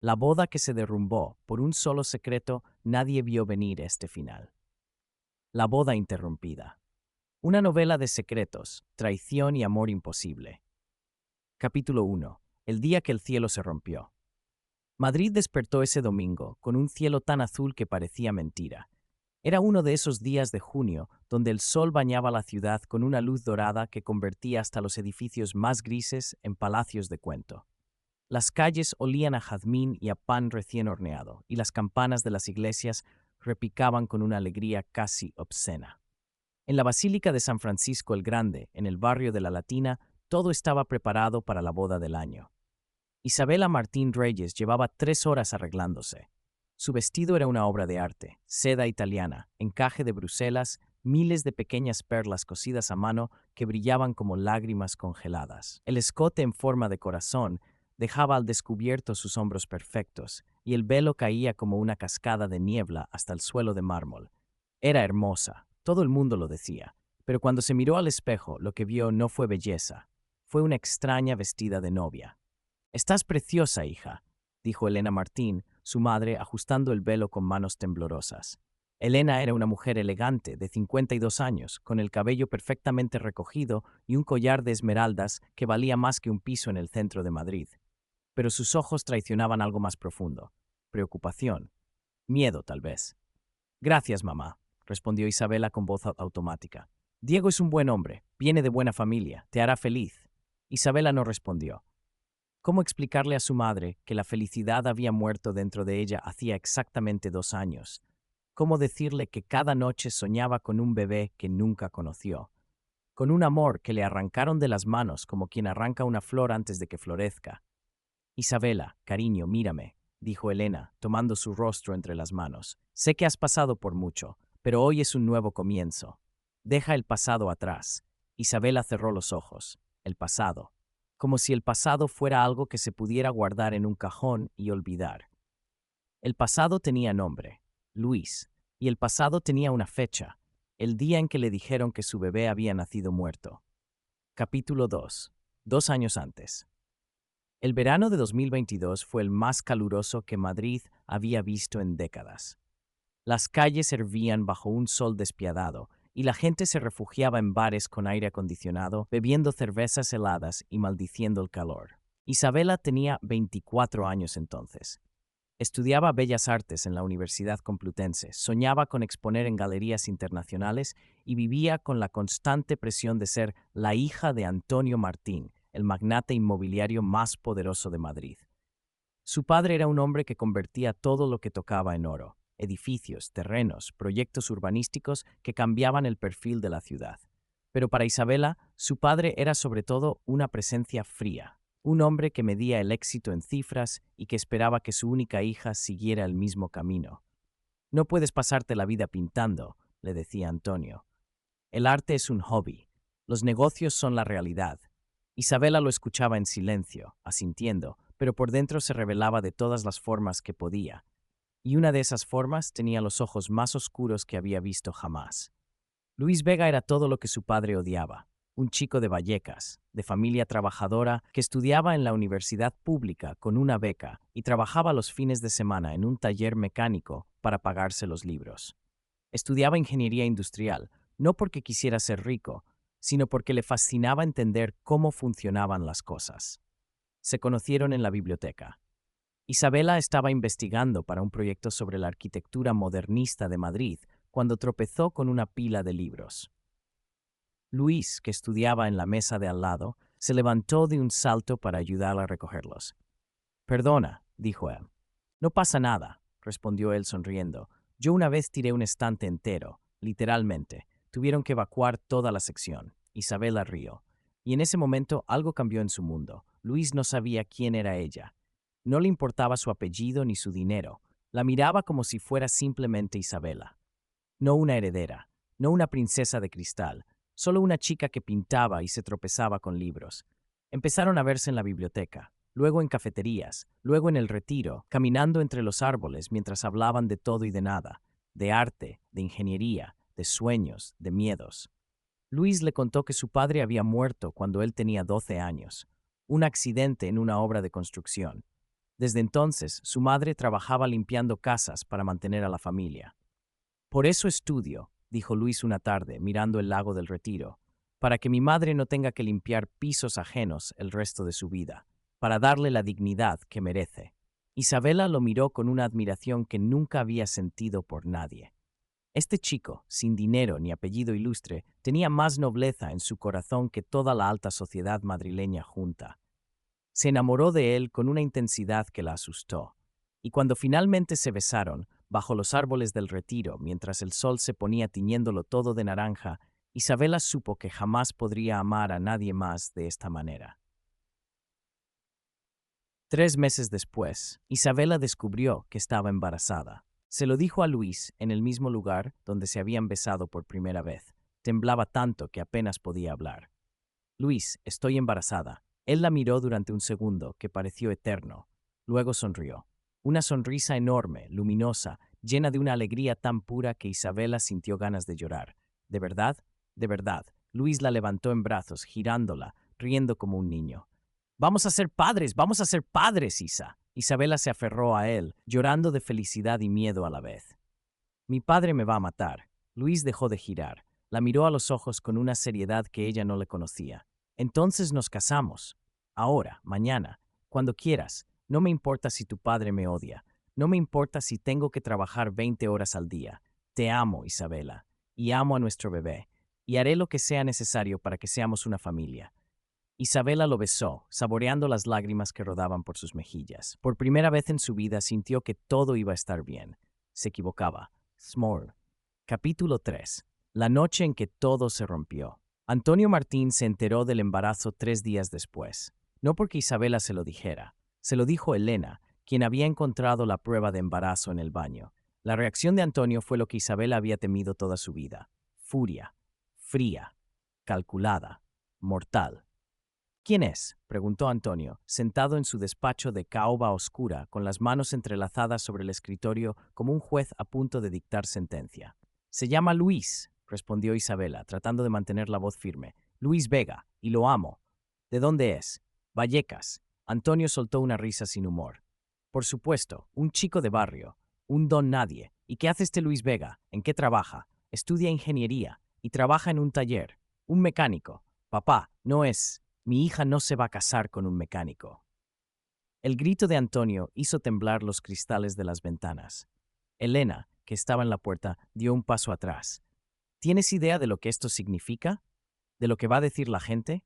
La boda que se derrumbó por un solo secreto, nadie vio venir este final. La boda interrumpida. Una novela de secretos, traición y amor imposible. Capítulo 1. El día que el cielo se rompió. Madrid despertó ese domingo con un cielo tan azul que parecía mentira. Era uno de esos días de junio donde el sol bañaba la ciudad con una luz dorada que convertía hasta los edificios más grises en palacios de cuento. Las calles olían a jazmín y a pan recién horneado, y las campanas de las iglesias repicaban con una alegría casi obscena. En la Basílica de San Francisco el Grande, en el barrio de la Latina, todo estaba preparado para la boda del año. Isabela Martín Reyes llevaba 3 horas arreglándose. Su vestido era una obra de arte, seda italiana, encaje de Bruselas, miles de pequeñas perlas cosidas a mano que brillaban como lágrimas congeladas. El escote en forma de corazón dejaba al descubierto sus hombros perfectos, y el velo caía como una cascada de niebla hasta el suelo de mármol. Era hermosa, todo el mundo lo decía, pero cuando se miró al espejo, lo que vio no fue belleza, fue una extraña vestida de novia. «Estás preciosa, hija», dijo Elena Martín, su madre, ajustando el velo con manos temblorosas. Elena era una mujer elegante, de 52 años, con el cabello perfectamente recogido y un collar de esmeraldas que valía más que un piso en el centro de Madrid. Pero sus ojos traicionaban algo más profundo. Preocupación. Miedo, tal vez. «Gracias, mamá», respondió Isabela con voz automática. «Diego es un buen hombre, viene de buena familia, te hará feliz». Isabela no respondió. ¿Cómo explicarle a su madre que la felicidad había muerto dentro de ella hacía exactamente 2 años? ¿Cómo decirle que cada noche soñaba con un bebé que nunca conoció? Con un amor que le arrancaron de las manos como quien arranca una flor antes de que florezca. «Isabela, cariño, mírame», dijo Elena, tomando su rostro entre las manos. «Sé que has pasado por mucho, pero hoy es un nuevo comienzo. Deja el pasado atrás». Isabela cerró los ojos. El pasado. Como si el pasado fuera algo que se pudiera guardar en un cajón y olvidar. El pasado tenía nombre, Luis, y el pasado tenía una fecha, el día en que le dijeron que su bebé había nacido muerto. Capítulo 2. 2 años antes. El verano de 2022 fue el más caluroso que Madrid había visto en décadas. Las calles hervían bajo un sol despiadado y la gente se refugiaba en bares con aire acondicionado, bebiendo cervezas heladas y maldiciendo el calor. Isabela tenía 24 años entonces. Estudiaba Bellas Artes en la Universidad Complutense, soñaba con exponer en galerías internacionales y vivía con la constante presión de ser la hija de Antonio Martín, el magnate inmobiliario más poderoso de Madrid. Su padre era un hombre que convertía todo lo que tocaba en oro: edificios, terrenos, proyectos urbanísticos que cambiaban el perfil de la ciudad. Pero para Isabela, su padre era sobre todo una presencia fría, un hombre que medía el éxito en cifras y que esperaba que su única hija siguiera el mismo camino. «No puedes pasarte la vida pintando», le decía Antonio. «El arte es un hobby. Los negocios son la realidad». Isabela lo escuchaba en silencio, asintiendo, pero por dentro se rebelaba de todas las formas que podía. Y una de esas formas tenía los ojos más oscuros que había visto jamás. Luis Vega era todo lo que su padre odiaba. Un chico de Vallecas, de familia trabajadora, que estudiaba en la universidad pública con una beca y trabajaba los fines de semana en un taller mecánico para pagarse los libros. Estudiaba ingeniería industrial, no porque quisiera ser rico, sino porque le fascinaba entender cómo funcionaban las cosas. Se conocieron en la biblioteca. Isabela estaba investigando para un proyecto sobre la arquitectura modernista de Madrid cuando tropezó con una pila de libros. Luis, que estudiaba en la mesa de al lado, se levantó de un salto para ayudarla a recogerlos. «Perdona», dijo él. «No pasa nada», respondió él sonriendo. «Yo una vez tiré un estante entero, literalmente. Tuvieron que evacuar toda la sección». Isabela rió. Y en ese momento algo cambió en su mundo. Luis no sabía quién era ella. No le importaba su apellido ni su dinero. La miraba como si fuera simplemente Isabela. No una heredera, no una princesa de cristal, solo una chica que pintaba y se tropezaba con libros. Empezaron a verse en la biblioteca, luego en cafeterías, luego en el Retiro, caminando entre los árboles mientras hablaban de todo y de nada, de arte, de ingeniería, de sueños, de miedos. Luis le contó que su padre había muerto cuando él tenía 12 años, un accidente en una obra de construcción. Desde entonces, su madre trabajaba limpiando casas para mantener a la familia. Por eso estudio, dijo Luis una tarde, mirando el lago del Retiro, para que mi madre no tenga que limpiar pisos ajenos el resto de su vida, para darle la dignidad que merece. Isabela lo miró con una admiración que nunca había sentido por nadie. Este chico, sin dinero ni apellido ilustre, tenía más nobleza en su corazón que toda la alta sociedad madrileña junta. Se enamoró de él con una intensidad que la asustó, y cuando finalmente se besaron, bajo los árboles del Retiro, mientras el sol se ponía tiñéndolo todo de naranja, Isabela supo que jamás podría amar a nadie más de esta manera. 3 meses después, Isabela descubrió que estaba embarazada. Se lo dijo a Luis en el mismo lugar donde se habían besado por primera vez. Temblaba tanto que apenas podía hablar. Luis, estoy embarazada. Él la miró durante un segundo que pareció eterno. Luego sonrió. Una sonrisa enorme, luminosa, llena de una alegría tan pura que Isabela sintió ganas de llorar. ¿De verdad? De verdad. Luis la levantó en brazos, girándola, riendo como un niño. Vamos a ser padres, Isa. Isabela se aferró a él, llorando de felicidad y miedo a la vez. Mi padre me va a matar. Luis dejó de girar. La miró a los ojos con una seriedad que ella no le conocía. Entonces nos casamos. Ahora, mañana, cuando quieras. No me importa si tu padre me odia. No me importa si tengo que trabajar 20 horas al día. Te amo, Isabela. Y amo a nuestro bebé. Y haré lo que sea necesario para que seamos una familia. Isabela lo besó, saboreando las lágrimas que rodaban por sus mejillas. Por primera vez en su vida sintió que todo iba a estar bien. Se equivocaba. Small. Capítulo 3. La noche en que todo se rompió. Antonio Martín se enteró del embarazo 3 días después. No porque Isabela se lo dijera. Se lo dijo Elena, quien había encontrado la prueba de embarazo en el baño. La reacción de Antonio fue lo que Isabela había temido toda su vida. Furia. Fría. Calculada. Mortal. ¿Quién es?, preguntó Antonio, sentado en su despacho de caoba oscura, con las manos entrelazadas sobre el escritorio como un juez a punto de dictar sentencia. Se llama Luis, respondió Isabela, tratando de mantener la voz firme. Luis Vega, y lo amo. ¿De dónde es? Vallecas. Antonio soltó una risa sin humor. Por supuesto, un chico de barrio, un don nadie. ¿Y qué hace este Luis Vega? ¿En qué trabaja? Estudia ingeniería y trabaja en un taller. Un mecánico. Papá, no es... Mi hija no se va a casar con un mecánico. El grito de Antonio hizo temblar los cristales de las ventanas. Elena, que estaba en la puerta, dio un paso atrás. ¿Tienes idea de lo que esto significa? ¿De lo que va a decir la gente?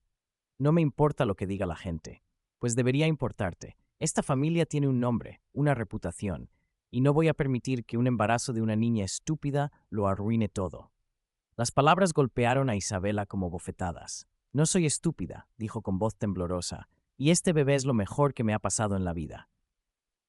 No me importa lo que diga la gente, pues debería importarte. Esta familia tiene un nombre, una reputación, y no voy a permitir que un embarazo de una niña estúpida lo arruine todo. Las palabras golpearon a Isabela como bofetadas. No soy estúpida, dijo con voz temblorosa, y este bebé es lo mejor que me ha pasado en la vida.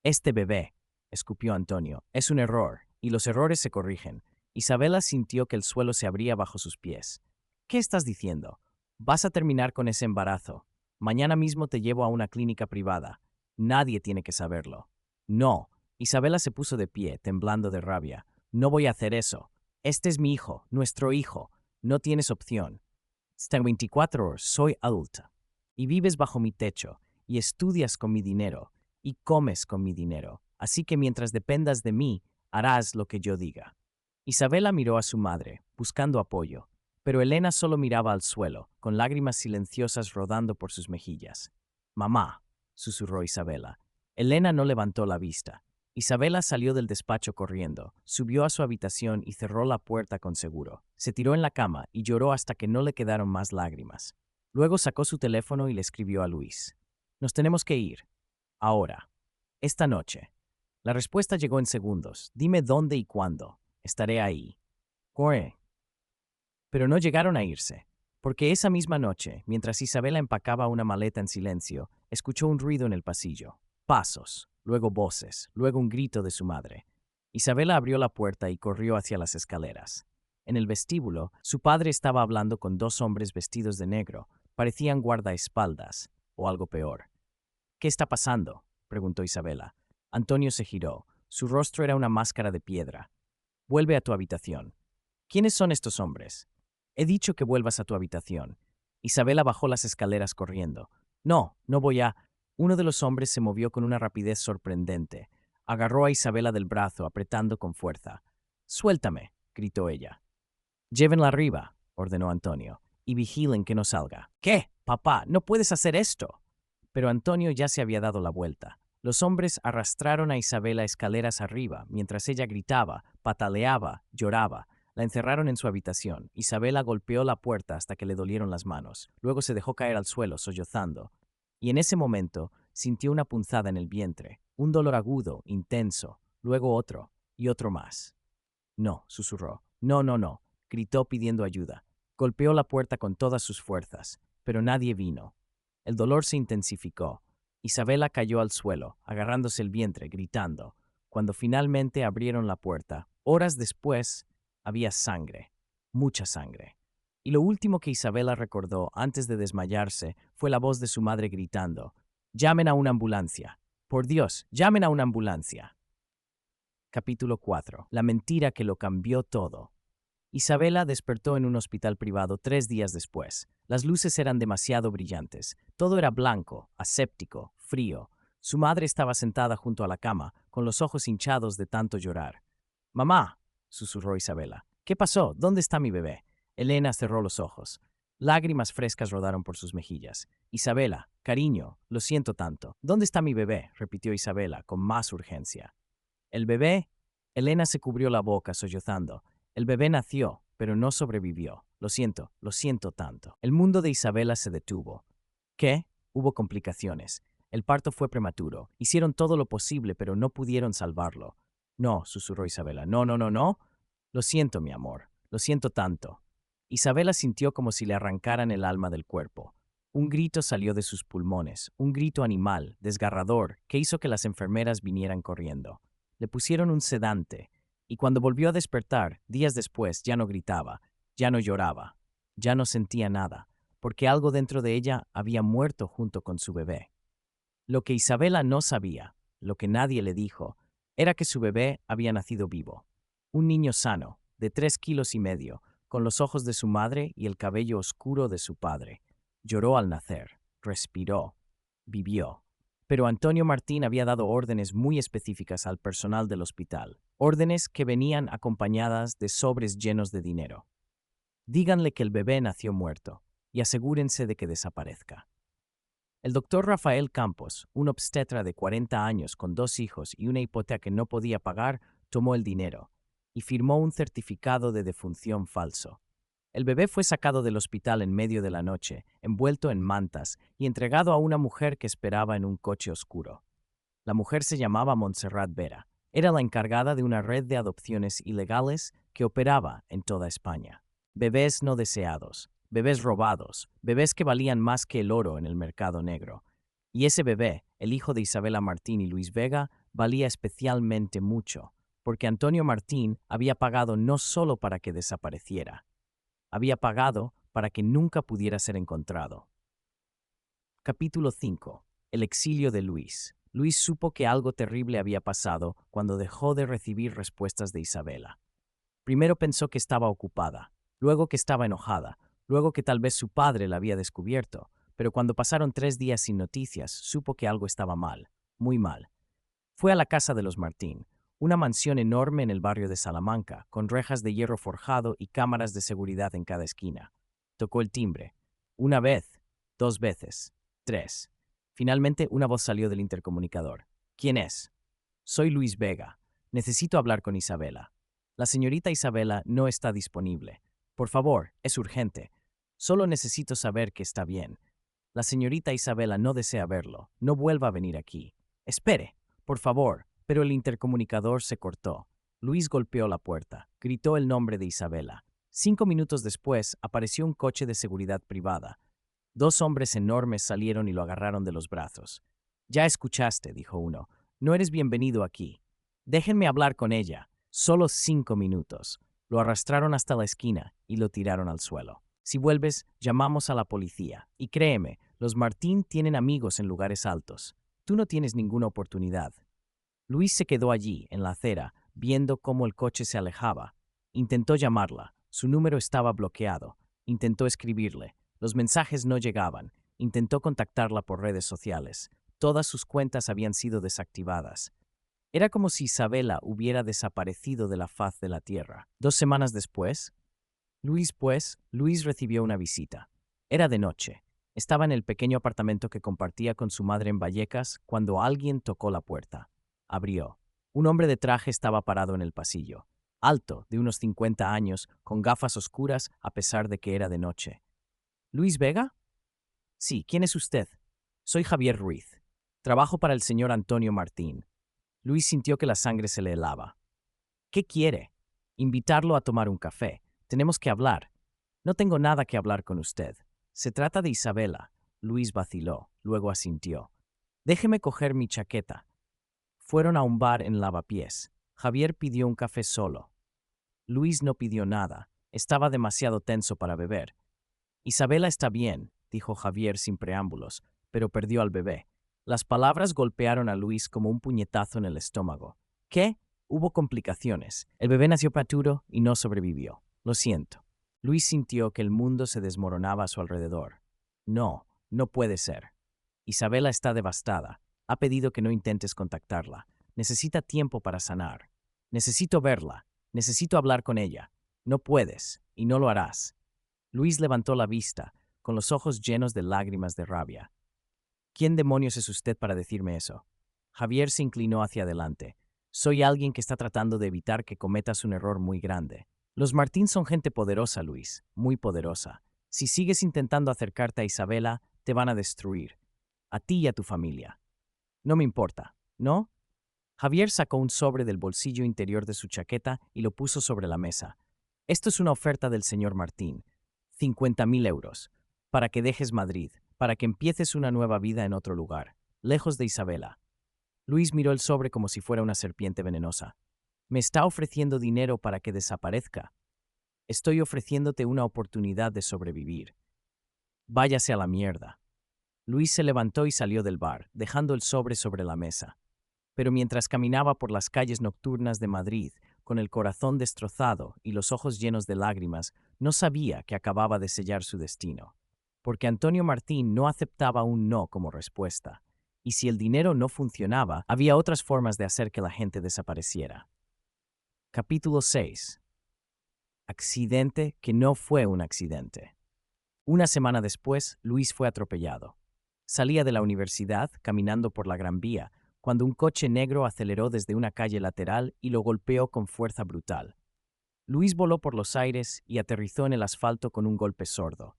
Este bebé, escupió Antonio, es un error, y los errores se corrigen. Isabela sintió que el suelo se abría bajo sus pies. ¿Qué estás diciendo? Vas a terminar con ese embarazo. Mañana mismo te llevo a una clínica privada. Nadie tiene que saberlo. No. Isabela se puso de pie, temblando de rabia. No voy a hacer eso. Este es mi hijo, nuestro hijo. No tienes opción. Tengo 24 horas, soy adulta. Y vives bajo mi techo, y estudias con mi dinero, y comes con mi dinero. Así que mientras dependas de mí, harás lo que yo diga. Isabela miró a su madre, buscando apoyo, pero Elena solo miraba al suelo, con lágrimas silenciosas rodando por sus mejillas. Mamá, susurró Isabela. Elena no levantó la vista. Isabela salió del despacho corriendo, subió a su habitación y cerró la puerta con seguro. Se tiró en la cama y lloró hasta que no le quedaron más lágrimas. Luego sacó su teléfono y le escribió a Luis. Nos tenemos que ir. Ahora. Esta noche. La respuesta llegó en segundos. Dime dónde y cuándo. Estaré ahí. Corre. Pero no llegaron a irse, porque esa misma noche, mientras Isabela empacaba una maleta en silencio, escuchó un ruido en el pasillo. Pasos, luego voces, luego un grito de su madre. Isabela abrió la puerta y corrió hacia las escaleras. En el vestíbulo, su padre estaba hablando con 2 hombres vestidos de negro. Parecían guardaespaldas, o algo peor. ¿Qué está pasando?, preguntó Isabela. Antonio se giró. Su rostro era una máscara de piedra. Vuelve a tu habitación. ¿Quiénes son estos hombres? He dicho que vuelvas a tu habitación. Isabela bajó las escaleras corriendo. No, no voy a... Uno de los hombres se movió con una rapidez sorprendente. Agarró a Isabela del brazo, apretando con fuerza. «Suéltame», gritó ella. «Llévenla arriba», ordenó Antonio, «y vigilen que no salga». «¿Qué? Papá, no puedes hacer esto». Pero Antonio ya se había dado la vuelta. Los hombres arrastraron a Isabela escaleras arriba, mientras ella gritaba, pataleaba, lloraba. La encerraron en su habitación. Isabela golpeó la puerta hasta que le dolieron las manos. Luego se dejó caer al suelo, sollozando. Y en ese momento sintió una punzada en el vientre, un dolor agudo, intenso, luego otro, y otro más. «No», susurró. «No, no, no», gritó pidiendo ayuda. Golpeó la puerta con todas sus fuerzas, pero nadie vino. El dolor se intensificó. Isabela cayó al suelo, agarrándose el vientre, gritando. Cuando finalmente abrieron la puerta, horas después, había sangre, mucha sangre. Y lo último que Isabela recordó antes de desmayarse fue la voz de su madre gritando: «Llamen a una ambulancia. Por Dios, llamen a una ambulancia». Capítulo 4. La mentira que lo cambió todo. Isabela despertó en un hospital privado 3 días después. Las luces eran demasiado brillantes. Todo era blanco, aséptico, frío. Su madre estaba sentada junto a la cama, con los ojos hinchados de tanto llorar. «Mamá», susurró Isabela. «¿Qué pasó? ¿Dónde está mi bebé?» Elena cerró los ojos. Lágrimas frescas rodaron por sus mejillas. «Isabela, cariño, lo siento tanto. ¿Dónde está mi bebé?», repitió Isabela, con más urgencia. «¿El bebé?» Elena se cubrió la boca, sollozando. «El bebé nació, pero no sobrevivió. Lo siento tanto». El mundo de Isabela se detuvo. ¿Qué? Hubo complicaciones. El parto fue prematuro. Hicieron todo lo posible, pero no pudieron salvarlo. «No», susurró Isabela. «No, no, no, no». «Lo siento, mi amor. Lo siento tanto». Isabela sintió como si le arrancaran el alma del cuerpo. Un grito salió de sus pulmones, un grito animal, desgarrador, que hizo que las enfermeras vinieran corriendo. Le pusieron un sedante, y cuando volvió a despertar, días después, ya no gritaba, ya no lloraba, ya no sentía nada, porque algo dentro de ella había muerto junto con su bebé. Lo que Isabela no sabía, lo que nadie le dijo, era que su bebé había nacido vivo. Un niño sano, de 3,5 kilos, con los ojos de su madre y el cabello oscuro de su padre. Lloró al nacer, respiró, vivió. Pero Antonio Martín había dado órdenes muy específicas al personal del hospital, órdenes que venían acompañadas de sobres llenos de dinero. Díganle que el bebé nació muerto y asegúrense de que desaparezca. El doctor Rafael Campos, un obstetra de 40 años con 2 hijos y una hipoteca que no podía pagar, tomó el dinero y firmó un certificado de defunción falso. El bebé fue sacado del hospital en medio de la noche, envuelto en mantas y entregado a una mujer que esperaba en un coche oscuro. La mujer se llamaba Montserrat Vera. Era la encargada de una red de adopciones ilegales que operaba en toda España. Bebés no deseados, bebés robados, bebés que valían más que el oro en el mercado negro. Y ese bebé, el hijo de Isabela Martín y Luis Vega, valía especialmente mucho, porque Antonio Martín había pagado no solo para que desapareciera, había pagado para que nunca pudiera ser encontrado. Capítulo 5. El exilio de Luis. Luis supo que algo terrible había pasado cuando dejó de recibir respuestas de Isabela. Primero pensó que estaba ocupada, luego que estaba enojada, luego que tal vez su padre la había descubierto, pero cuando pasaron 3 días sin noticias, supo que algo estaba mal, muy mal. Fue a la casa de los Martín, una mansión enorme en el barrio de Salamanca, con rejas de hierro forjado y cámaras de seguridad en cada esquina. Tocó el timbre. Una vez, 2 veces, 3. Finalmente, una voz salió del intercomunicador. «¿Quién es?» «Soy Luis Vega. Necesito hablar con Isabela». «La señorita Isabela no está disponible. Por favor, es urgente. Solo necesito saber que está bien. La señorita Isabela no desea verlo. No vuelva a venir aquí. Espere, por favor». Pero el intercomunicador se cortó. Luis golpeó la puerta. Gritó el nombre de Isabela. 5 minutos después, apareció un coche de seguridad privada. 2 hombres enormes salieron y lo agarraron de los brazos. «Ya escuchaste», dijo uno. «No eres bienvenido aquí. Déjenme hablar con ella. Solo 5 minutos». Lo arrastraron hasta la esquina y lo tiraron al suelo. «Si vuelves, llamamos a la policía. Y créeme, los Martín tienen amigos en lugares altos. Tú no tienes ninguna oportunidad». Luis se quedó allí, en la acera, viendo cómo el coche se alejaba. Intentó llamarla. Su número estaba bloqueado. Intentó escribirle. Los mensajes no llegaban. Intentó contactarla por redes sociales. Todas sus cuentas habían sido desactivadas. Era como si Isabela hubiera desaparecido de la faz de la tierra. 2 semanas después, Luis recibió una visita. Era de noche. Estaba en el pequeño apartamento que compartía con su madre en Vallecas cuando alguien tocó la puerta. Abrió. Un hombre de traje estaba parado en el pasillo. Alto, de unos 50 años, con gafas oscuras a pesar de que era de noche. ¿Luis Vega? Sí, ¿quién es usted? Soy Javier Ruiz. Trabajo para el señor Antonio Martín. Luis sintió que la sangre se le helaba. ¿Qué quiere? Invitarlo a tomar un café. Tenemos que hablar. No tengo nada que hablar con usted. Se trata de Isabela. Luis vaciló, luego asintió. Déjeme coger mi chaqueta. Fueron a un bar en Lavapiés. Javier pidió un café solo. Luis no pidió nada. Estaba demasiado tenso para beber. Isabela está bien, dijo Javier sin preámbulos, pero perdió al bebé. Las palabras golpearon a Luis como un puñetazo en el estómago. ¿Qué? Hubo complicaciones. El bebé nació prematuro y no sobrevivió. Lo siento. Luis sintió que el mundo se desmoronaba a su alrededor. No, no puede ser. Isabela está devastada. Ha pedido que no intentes contactarla. Necesita tiempo para sanar. Necesito verla. Necesito hablar con ella. No puedes, y no lo harás. Luis levantó la vista, con los ojos llenos de lágrimas de rabia. ¿Quién demonios es usted para decirme eso? Javier se inclinó hacia adelante. Soy alguien que está tratando de evitar que cometas un error muy grande. Los Martín son gente poderosa, Luis, muy poderosa. Si sigues intentando acercarte a Isabela, te van a destruir. A ti y a tu familia. No me importa, ¿no? Javier sacó un sobre del bolsillo interior de su chaqueta y lo puso sobre la mesa. Esto es una oferta del señor Martín. 50.000 euros. Para que dejes Madrid, para que empieces una nueva vida en otro lugar, lejos de Isabela. Luis miró el sobre como si fuera una serpiente venenosa. Me está ofreciendo dinero para que desaparezca. Estoy ofreciéndote una oportunidad de sobrevivir. Váyase a la mierda. Luis se levantó y salió del bar, dejando el sobre la mesa. Pero mientras caminaba por las calles nocturnas de Madrid, con el corazón destrozado y los ojos llenos de lágrimas, no sabía que acababa de sellar su destino. Porque Antonio Martín no aceptaba un no como respuesta. Y si el dinero no funcionaba, había otras formas de hacer que la gente desapareciera. Capítulo 6. Accidente que no fue un accidente. Una semana después, Luis fue atropellado. Salía de la universidad, caminando por la Gran Vía, cuando un coche negro aceleró desde una calle lateral y lo golpeó con fuerza brutal. Luis voló por los aires y aterrizó en el asfalto con un golpe sordo.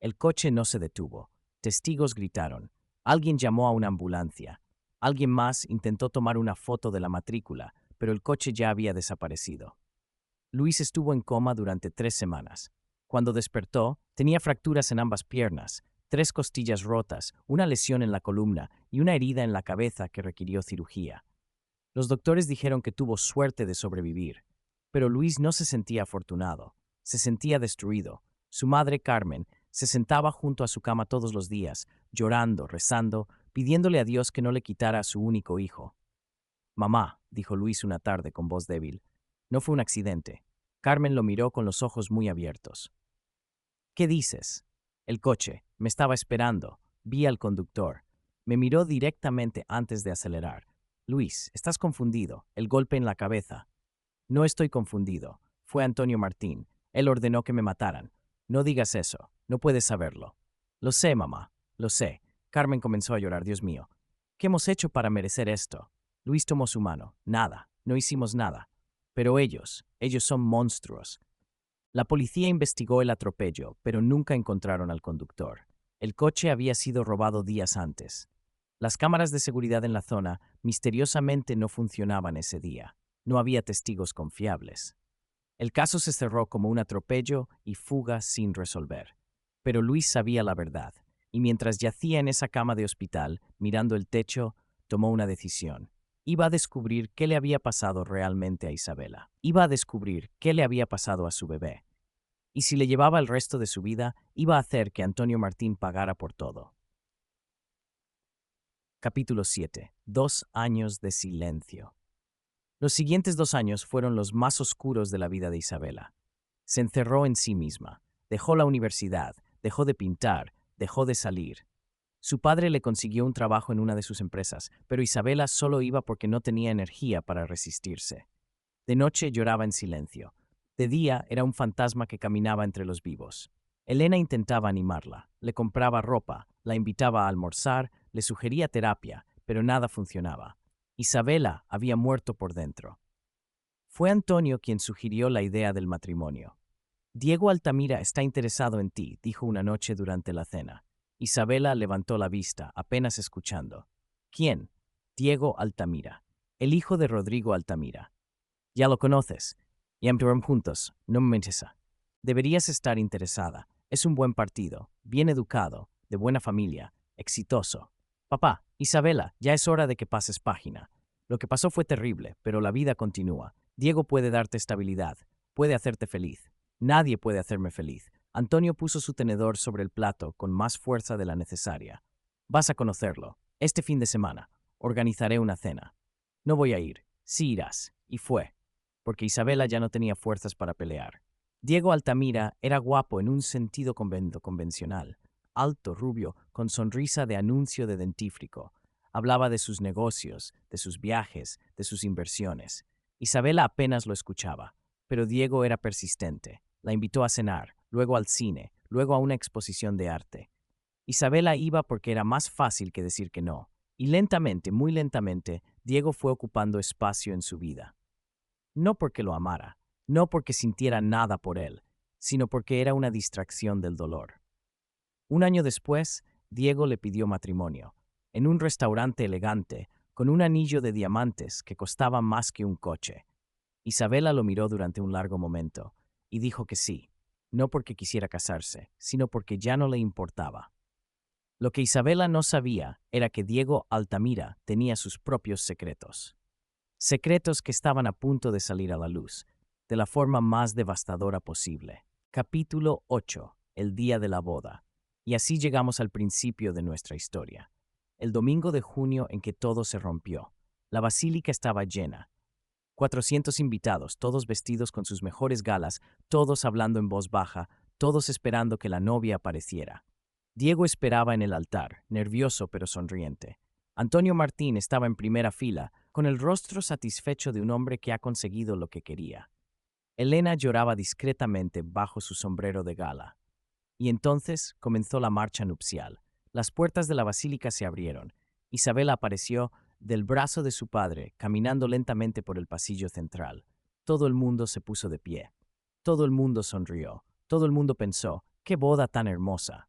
El coche no se detuvo. Testigos gritaron. Alguien llamó a una ambulancia. Alguien más intentó tomar una foto de la matrícula, pero el coche ya había desaparecido. Luis estuvo en coma durante 3 semanas. Cuando despertó, tenía fracturas en ambas piernas, 3 costillas rotas, una lesión en la columna y una herida en la cabeza que requirió cirugía. Los doctores dijeron que tuvo suerte de sobrevivir, pero Luis no se sentía afortunado, se sentía destruido. Su madre, Carmen, se sentaba junto a su cama todos los días, llorando, rezando, pidiéndole a Dios que no le quitara a su único hijo. Mamá, dijo Luis una tarde con voz débil, no fue un accidente. Carmen lo miró con los ojos muy abiertos. ¿Qué dices? El coche. Me estaba esperando. Vi al conductor. Me miró directamente antes de acelerar. Luis, estás confundido. El golpe en la cabeza. No estoy confundido. Fue Antonio Martín. Él ordenó que me mataran. No digas eso. No puedes saberlo. Lo sé, mamá. Lo sé. Carmen comenzó a llorar. Dios mío. ¿Qué hemos hecho para merecer esto? Luis tomó su mano. Nada. No hicimos nada. Pero ellos son monstruos. La policía investigó el atropello, pero nunca encontraron al conductor. El coche había sido robado días antes. Las cámaras de seguridad en la zona misteriosamente no funcionaban ese día. No había testigos confiables. El caso se cerró como un atropello y fuga sin resolver. Pero Luis sabía la verdad, y mientras yacía en esa cama de hospital, mirando el techo, tomó una decisión. Iba a descubrir qué le había pasado realmente a Isabela. Iba a descubrir qué le había pasado a su bebé. Y si le llevaba el resto de su vida, iba a hacer que Antonio Martín pagara por todo. Capítulo 7. 2 años de silencio. Los siguientes 2 años fueron los más oscuros de la vida de Isabela. Se encerró en sí misma. Dejó la universidad, dejó de pintar, dejó de salir. Su padre le consiguió un trabajo en una de sus empresas, pero Isabela solo iba porque no tenía energía para resistirse. De noche lloraba en silencio. De día era un fantasma que caminaba entre los vivos. Elena intentaba animarla, le compraba ropa, la invitaba a almorzar, le sugería terapia, pero nada funcionaba. Isabela había muerto por dentro. Fue Antonio quien sugirió la idea del matrimonio. Diego Altamira está interesado en ti, dijo una noche durante la cena. Isabela levantó la vista, apenas escuchando. ¿Quién? Diego Altamira, el hijo de Rodrigo Altamira. Ya lo conoces. Ya duermen juntos, no me interesa. Deberías estar interesada. Es un buen partido, bien educado, de buena familia, exitoso. Papá, Isabela, ya es hora de que pases página. Lo que pasó fue terrible, pero la vida continúa. Diego puede darte estabilidad, puede hacerte feliz. Nadie puede hacerme feliz. Antonio puso su tenedor sobre el plato con más fuerza de la necesaria. Vas a conocerlo. Este fin de semana. Organizaré una cena. No voy a ir. Sí irás. Y fue. Porque Isabela ya no tenía fuerzas para pelear. Diego Altamira era guapo en un sentido convencional. Alto, rubio, con sonrisa de anuncio de dentífrico. Hablaba de sus negocios, de sus viajes, de sus inversiones. Isabela apenas lo escuchaba, pero Diego era persistente. La invitó a cenar, luego al cine, luego a una exposición de arte. Isabela iba porque era más fácil que decir que no. Y lentamente, muy lentamente, Diego fue ocupando espacio en su vida. No porque lo amara, no porque sintiera nada por él, sino porque era una distracción del dolor. Un año después, Diego le pidió matrimonio, en un restaurante elegante, con un anillo de diamantes que costaba más que un coche. Isabela lo miró durante un largo momento y dijo que sí, no porque quisiera casarse, sino porque ya no le importaba. Lo que Isabela no sabía era que Diego Altamira tenía sus propios secretos. Secretos que estaban a punto de salir a la luz, de la forma más devastadora posible. Capítulo 8. El día de la boda. Y así llegamos al principio de nuestra historia. El domingo de junio en que todo se rompió. La basílica estaba llena. 400 invitados, todos vestidos con sus mejores galas, todos hablando en voz baja, todos esperando que la novia apareciera. Diego esperaba en el altar, nervioso pero sonriente. Antonio Martín estaba en primera fila, con el rostro satisfecho de un hombre que ha conseguido lo que quería. Elena lloraba discretamente bajo su sombrero de gala. Y entonces comenzó la marcha nupcial. Las puertas de la basílica se abrieron. Isabela apareció del brazo de su padre, caminando lentamente por el pasillo central. Todo el mundo se puso de pie. Todo el mundo sonrió. Todo el mundo pensó, ¡qué boda tan hermosa!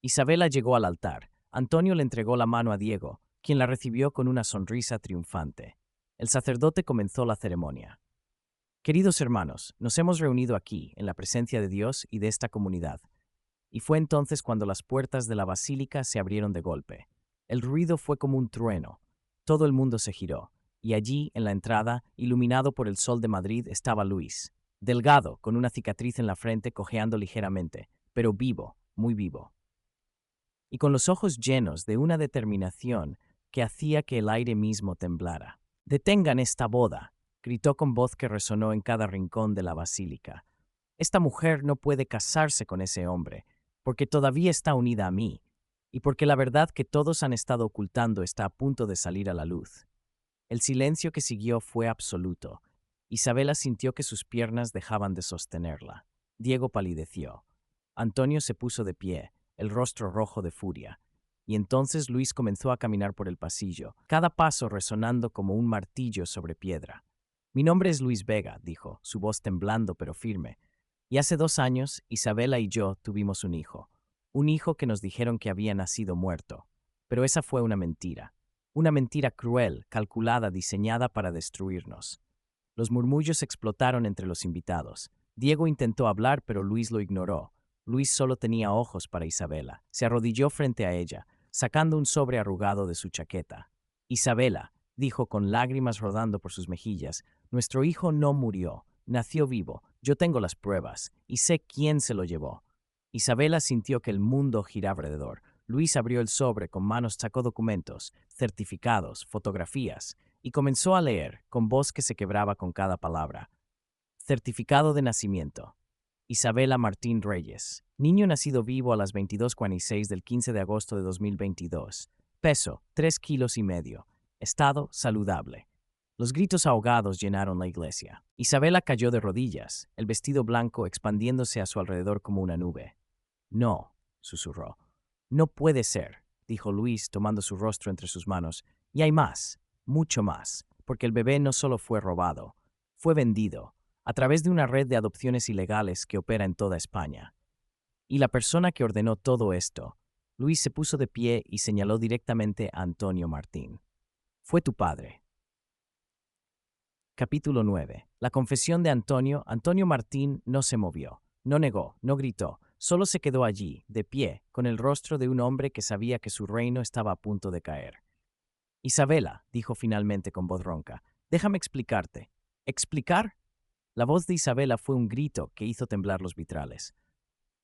Isabela llegó al altar. Antonio le entregó la mano a Diego, quien la recibió con una sonrisa triunfante. El sacerdote comenzó la ceremonia. Queridos hermanos, nos hemos reunido aquí, en la presencia de Dios y de esta comunidad. Y fue entonces cuando las puertas de la basílica se abrieron de golpe. El ruido fue como un trueno. Todo el mundo se giró, y allí, en la entrada, iluminado por el sol de Madrid, estaba Luis, delgado, con una cicatriz en la frente, cojeando ligeramente, pero vivo, muy vivo. Y con los ojos llenos de una determinación que hacía que el aire mismo temblara. «¡Detengan esta boda!», gritó con voz que resonó en cada rincón de la basílica. «Esta mujer no puede casarse con ese hombre, porque todavía está unida a mí, y porque la verdad que todos han estado ocultando está a punto de salir a la luz». El silencio que siguió fue absoluto. Isabela sintió que sus piernas dejaban de sostenerla. Diego palideció. Antonio se puso de pie, el rostro rojo de furia. Y entonces Luis comenzó a caminar por el pasillo, cada paso resonando como un martillo sobre piedra. «Mi nombre es Luis Vega», dijo, su voz temblando pero firme. «Y hace 2 años, Isabela y yo tuvimos un hijo que nos dijeron que había nacido muerto. Pero esa fue una mentira cruel, calculada, diseñada para destruirnos». Los murmullos explotaron entre los invitados. Diego intentó hablar, pero Luis lo ignoró. Luis solo tenía ojos para Isabela. Se arrodilló frente a ella, sacando un sobre arrugado de su chaqueta. «Isabela», dijo con lágrimas rodando por sus mejillas, «nuestro hijo no murió, nació vivo. Yo tengo las pruebas, y sé quién se lo llevó». Isabela sintió que el mundo giraba alrededor. Luis abrió el sobre, con manos sacó documentos, certificados, fotografías, y comenzó a leer, con voz que se quebraba con cada palabra. Certificado de nacimiento. Isabela Martín Reyes. Niño nacido vivo a las 22:46 del 15 de agosto de 2022. Peso, 3,5 kilos. Estado, saludable. Los gritos ahogados llenaron la iglesia. Isabela cayó de rodillas, el vestido blanco expandiéndose a su alrededor como una nube. No, susurró. No puede ser, dijo Luis tomando su rostro entre sus manos. Y hay más, mucho más, porque el bebé no solo fue robado, fue vendido, a través de una red de adopciones ilegales que opera en toda España. Y la persona que ordenó todo esto, Luis se puso de pie y señaló directamente a Antonio Martín. Fue tu padre. Capítulo 9. La confesión de Antonio. Antonio Martín no se movió, no negó, no gritó, solo se quedó allí, de pie, con el rostro de un hombre que sabía que su reino estaba a punto de caer. Isabela, dijo finalmente con voz ronca, déjame explicarte. ¿Explicar? La voz de Isabela fue un grito que hizo temblar los vitrales.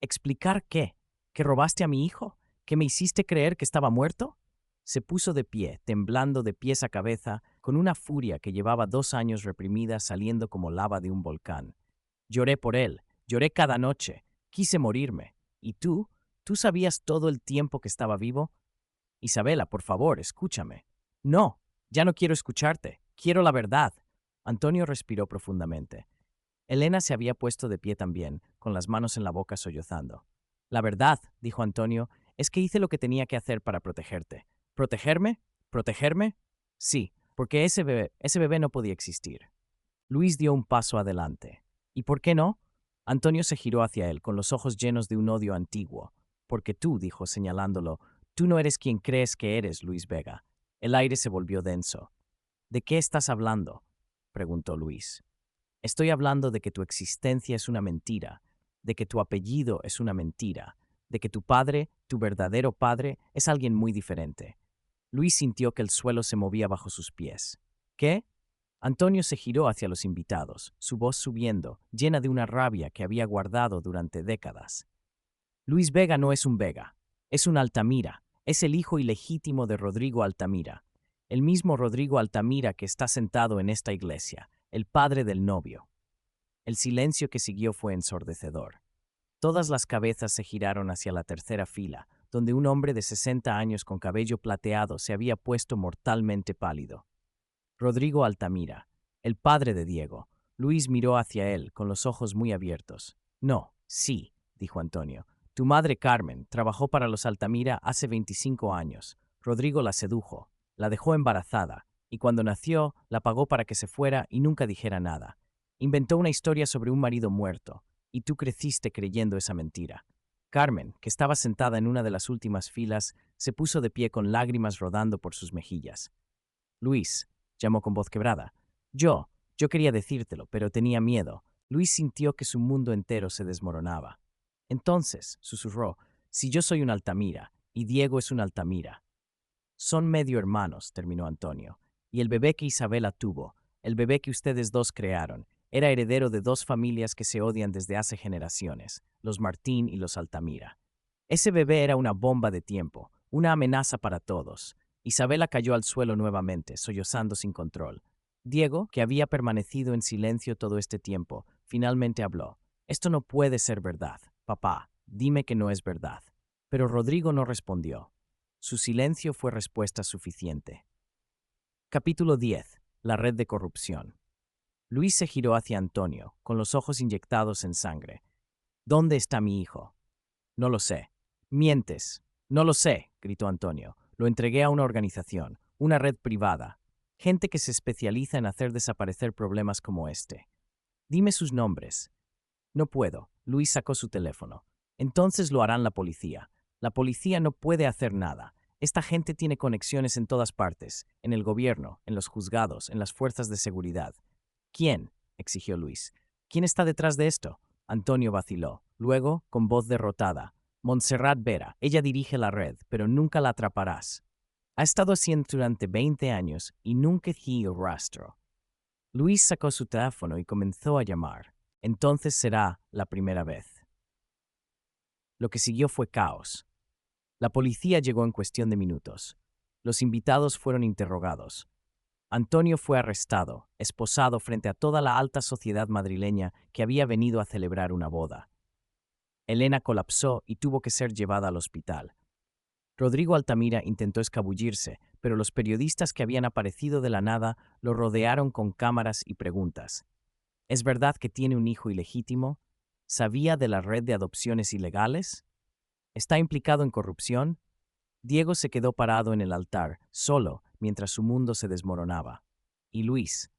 ¿Explicar qué? ¿Que robaste a mi hijo? ¿Que me hiciste creer que estaba muerto? Se puso de pie, temblando de pies a cabeza, con una furia que llevaba 2 años reprimida saliendo como lava de un volcán. Lloré por él, lloré cada noche, quise morirme. ¿Y tú? ¿Tú sabías todo el tiempo que estaba vivo? Isabela, por favor, escúchame. No, ya no quiero escucharte, quiero la verdad. Antonio respiró profundamente. Elena se había puesto de pie también, con las manos en la boca sollozando. La verdad, dijo Antonio, es que hice lo que tenía que hacer para protegerte. ¿Protegerme? ¿Protegerme? Sí, porque ese bebé no podía existir. Luis dio un paso adelante. ¿Y por qué no? Antonio se giró hacia él, con los ojos llenos de un odio antiguo. Porque tú, dijo señalándolo, tú no eres quien crees que eres, Luis Vega. El aire se volvió denso. ¿De qué estás hablando? Preguntó Luis. Estoy hablando de que tu existencia es una mentira, de que tu apellido es una mentira, de que tu padre, tu verdadero padre, es alguien muy diferente. Luis sintió que el suelo se movía bajo sus pies. ¿Qué? Antonio se giró hacia los invitados, su voz subiendo, llena de una rabia que había guardado durante décadas. Luis Vega no es un Vega, es un Altamira, es el hijo ilegítimo de Rodrigo Altamira, el mismo Rodrigo Altamira que está sentado en esta iglesia, el padre del novio. El silencio que siguió fue ensordecedor. Todas las cabezas se giraron hacia la tercera fila, donde un hombre de 60 años con cabello plateado se había puesto mortalmente pálido. Rodrigo Altamira, el padre de Diego. Luis miró hacia él, con los ojos muy abiertos. No, sí, dijo Antonio. Tu madre Carmen trabajó para los Altamira hace 25 años. Rodrigo la sedujo, la dejó embarazada, y cuando nació, la pagó para que se fuera y nunca dijera nada. Inventó una historia sobre un marido muerto, y tú creciste creyendo esa mentira. Carmen, que estaba sentada en una de las últimas filas, se puso de pie con lágrimas rodando por sus mejillas. Luis, llamó con voz quebrada. Yo quería decírtelo, pero tenía miedo. Luis sintió que su mundo entero se desmoronaba. Entonces, susurró, si yo soy un Altamira, y Diego es un Altamira. Son medio hermanos, terminó Antonio, y el bebé que Isabela tuvo, el bebé que ustedes dos crearon, era heredero de dos familias que se odian desde hace generaciones, los Martín y los Altamira. Ese bebé era una bomba de tiempo, una amenaza para todos. Isabela cayó al suelo nuevamente, sollozando sin control. Diego, que había permanecido en silencio todo este tiempo, finalmente habló. Esto no puede ser verdad. Papá, dime que no es verdad. Pero Rodrigo no respondió. Su silencio fue respuesta suficiente. Capítulo 10. La red de corrupción. Luis se giró hacia Antonio, con los ojos inyectados en sangre. ¿Dónde está mi hijo? No lo sé. Mientes. No lo sé, gritó Antonio. Lo entregué a una organización, una red privada. Gente que se especializa en hacer desaparecer problemas como este. Dime sus nombres. No puedo. Luis sacó su teléfono. Entonces lo harán la policía. La policía no puede hacer nada. Esta gente tiene conexiones en todas partes, en el gobierno, en los juzgados, en las fuerzas de seguridad. ¿Quién? Exigió Luis. ¿Quién está detrás de esto? Antonio vaciló. Luego, con voz derrotada. Montserrat Vera. Ella dirige la red, pero nunca la atraparás. Ha estado haciendo durante 20 años y nunca dio rastro. Luis sacó su teléfono y comenzó a llamar. Entonces será la primera vez. Lo que siguió fue caos. La policía llegó en cuestión de minutos. Los invitados fueron interrogados. Antonio fue arrestado, esposado frente a toda la alta sociedad madrileña que había venido a celebrar una boda. Elena colapsó y tuvo que ser llevada al hospital. Rodrigo Altamira intentó escabullirse, pero los periodistas que habían aparecido de la nada lo rodearon con cámaras y preguntas. ¿Es verdad que tiene un hijo ilegítimo? ¿Sabía de la red de adopciones ilegales? ¿Está implicado en corrupción? Diego se quedó parado en el altar, solo, mientras su mundo se desmoronaba. ¿Y Luis?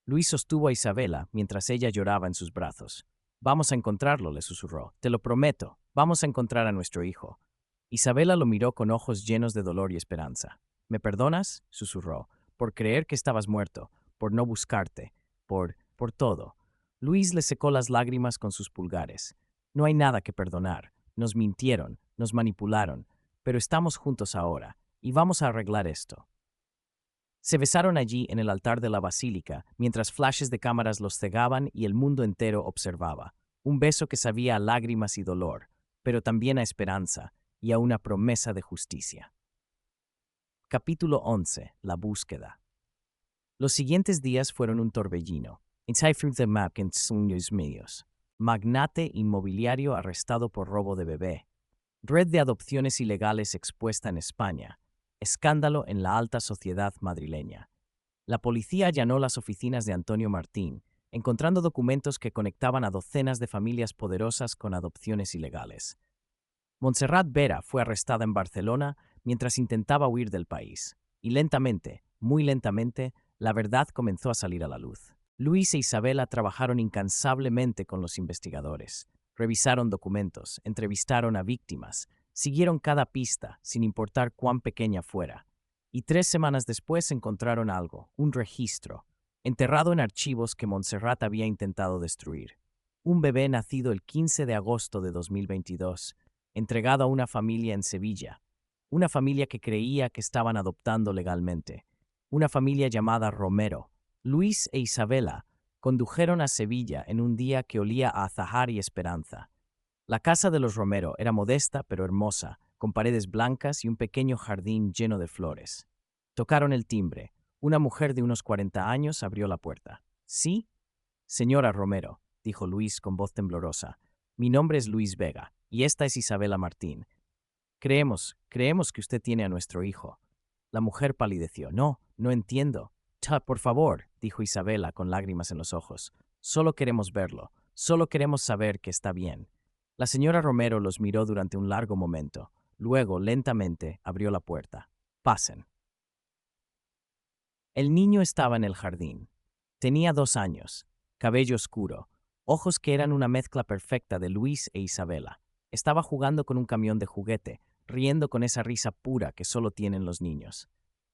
Luis sostuvo a Isabela mientras ella lloraba en sus brazos. Vamos a encontrarlo, le susurró. Te lo prometo, vamos a encontrar a nuestro hijo. Isabela lo miró con ojos llenos de dolor y esperanza. ¿Me perdonas?, susurró, por creer que estabas muerto, por no buscarte, por todo. Luis le secó las lágrimas con sus pulgares. No hay nada que perdonar. Nos mintieron, nos manipularon, pero estamos juntos ahora, y vamos a arreglar esto. Se besaron allí en el altar de la basílica, mientras flashes de cámaras los cegaban y el mundo entero observaba. Un beso que sabía a lágrimas y dolor, pero también a esperanza y a una promesa de justicia. Capítulo 11. La búsqueda. Los siguientes días fueron un torbellino. Medios. Magnate inmobiliario arrestado por robo de bebé. Red de adopciones ilegales expuesta en España. Escándalo en la alta sociedad madrileña. La policía allanó las oficinas de Antonio Martín, encontrando documentos que conectaban a docenas de familias poderosas con adopciones ilegales. Montserrat Vera fue arrestada en Barcelona mientras intentaba huir del país, y lentamente, muy lentamente, la verdad comenzó a salir a la luz. Luis e Isabela trabajaron incansablemente con los investigadores, revisaron documentos, entrevistaron a víctimas, siguieron cada pista, sin importar cuán pequeña fuera. Y 3 semanas después encontraron algo, un registro, enterrado en archivos que Montserrat había intentado destruir. Un bebé nacido el 15 de agosto de 2022, entregado a una familia en Sevilla, una familia que creía que estaban adoptando legalmente, una familia llamada Romero. Luis e Isabela condujeron a Sevilla en un día que olía a azahar y esperanza. La casa de los Romero era modesta pero hermosa, con paredes blancas y un pequeño jardín lleno de flores. Tocaron el timbre. Una mujer de unos 40 años abrió la puerta. ¿Sí? Señora Romero, dijo Luis con voz temblorosa. Mi nombre es Luis Vega, y esta es Isabela Martín. Creemos que usted tiene a nuestro hijo. La mujer palideció. No entiendo. Por favor, dijo Isabela con lágrimas en los ojos. Solo queremos verlo. Solo queremos saber que está bien. La señora Romero los miró durante un largo momento. Luego, lentamente, abrió la puerta. Pasen. El niño estaba en el jardín. Tenía 2 años, cabello oscuro, ojos que eran una mezcla perfecta de Luis e Isabela. Estaba jugando con un camión de juguete, riendo con esa risa pura que solo tienen los niños.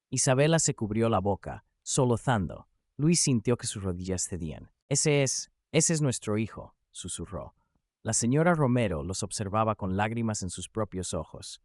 Isabela se cubrió la boca, solozando. Luis sintió que sus rodillas cedían. Ese es nuestro hijo, susurró. La señora Romero los observaba con lágrimas en sus propios ojos.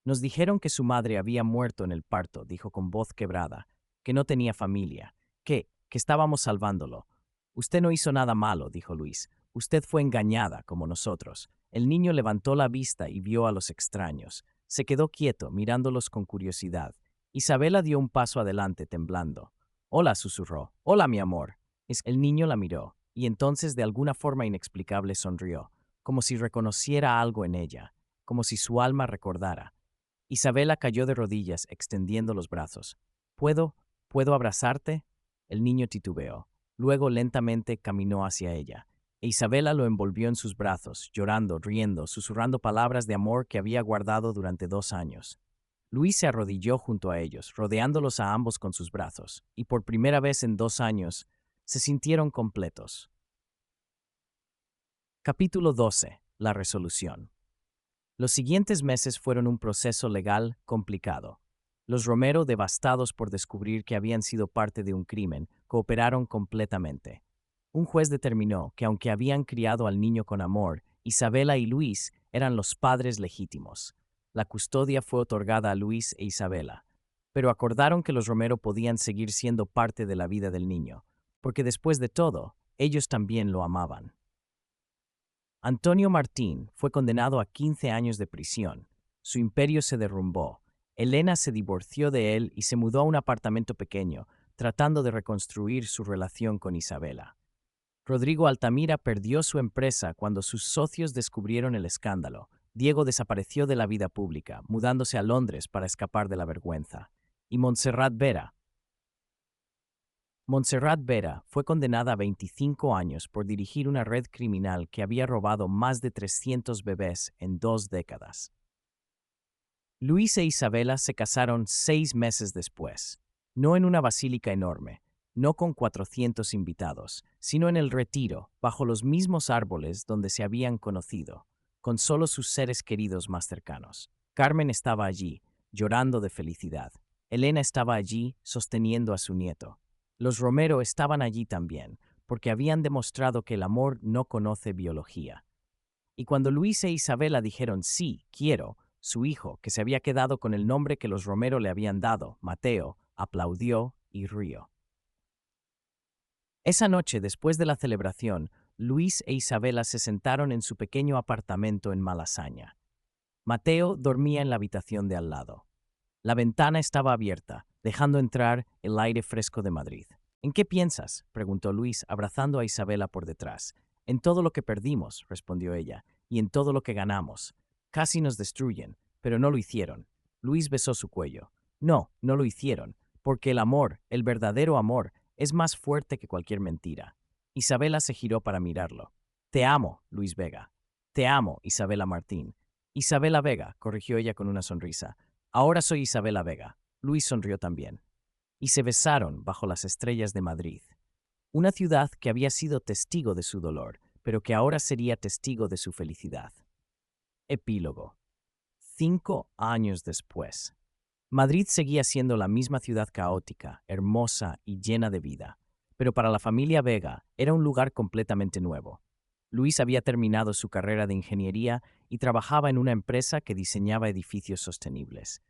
Nos dijeron que su madre había muerto en el parto, dijo con voz quebrada, que no tenía familia, que estábamos salvándolo. Usted no hizo nada malo, dijo Luis. Usted fue engañada, como nosotros. El niño levantó la vista y vio a los extraños. Se quedó quieto, mirándolos con curiosidad. Isabela dio un paso adelante, temblando. Hola, susurró. Hola, mi amor. El niño la miró, y entonces de alguna forma inexplicable sonrió, como si reconociera algo en ella, como si su alma recordara. Isabela cayó de rodillas, extendiendo los brazos. ¿Puedo abrazarte? El niño titubeó. Luego lentamente caminó hacia ella, e Isabela lo envolvió en sus brazos, llorando, riendo, susurrando palabras de amor que había guardado durante 2 años. Luis se arrodilló junto a ellos, rodeándolos a ambos con sus brazos, y por primera vez en 2 años, se sintieron completos. Capítulo 12. La resolución. Los siguientes meses fueron un proceso legal complicado. Los Romero, devastados por descubrir que habían sido parte de un crimen, cooperaron completamente. Un juez determinó que aunque habían criado al niño con amor, Isabela y Luis eran los padres legítimos. La custodia fue otorgada a Luis e Isabela, pero acordaron que los Romero podían seguir siendo parte de la vida del niño, porque después de todo, ellos también lo amaban. Antonio Martín fue condenado a 15 años de prisión. Su imperio se derrumbó. Elena se divorció de él y se mudó a un apartamento pequeño, tratando de reconstruir su relación con Isabela. Rodrigo Altamira perdió su empresa cuando sus socios descubrieron el escándalo. Diego desapareció de la vida pública, mudándose a Londres para escapar de la vergüenza. Y Montserrat Vera fue condenada a 25 años por dirigir una red criminal que había robado más de 300 bebés en 2 décadas. Luis e Isabela se casaron 6 meses después, no en una basílica enorme, no con 400 invitados, sino en el Retiro, bajo los mismos árboles donde se habían conocido, con solo sus seres queridos más cercanos. Carmen estaba allí, llorando de felicidad. Elena estaba allí, sosteniendo a su nieto. Los Romero estaban allí también, porque habían demostrado que el amor no conoce biología. Y cuando Luis e Isabela dijeron sí, quiero, su hijo, que se había quedado con el nombre que los Romero le habían dado, Mateo, aplaudió y rió. Esa noche, después de la celebración, Luis e Isabela se sentaron en su pequeño apartamento en Malasaña. Mateo dormía en la habitación de al lado. La ventana estaba abierta, dejando entrar el aire fresco de Madrid. ¿En qué piensas?, preguntó Luis, abrazando a Isabela por detrás. En todo lo que perdimos, respondió ella, y en todo lo que ganamos. Casi nos destruyen, pero no lo hicieron. Luis besó su cuello. No, no lo hicieron, porque el amor, el verdadero amor, es más fuerte que cualquier mentira. Isabela se giró para mirarlo. Te amo, Luis Vega. Te amo, Isabela Martín. Isabela Vega, corrigió ella con una sonrisa. Ahora soy Isabela Vega. Luis sonrió también. Y se besaron bajo las estrellas de Madrid, una ciudad que había sido testigo de su dolor, pero que ahora sería testigo de su felicidad. Epílogo. 5 años después. Madrid seguía siendo la misma ciudad caótica, hermosa y llena de vida, pero para la familia Vega era un lugar completamente nuevo. Luis había terminado su carrera de ingeniería y trabajaba en una empresa que diseñaba edificios sostenibles.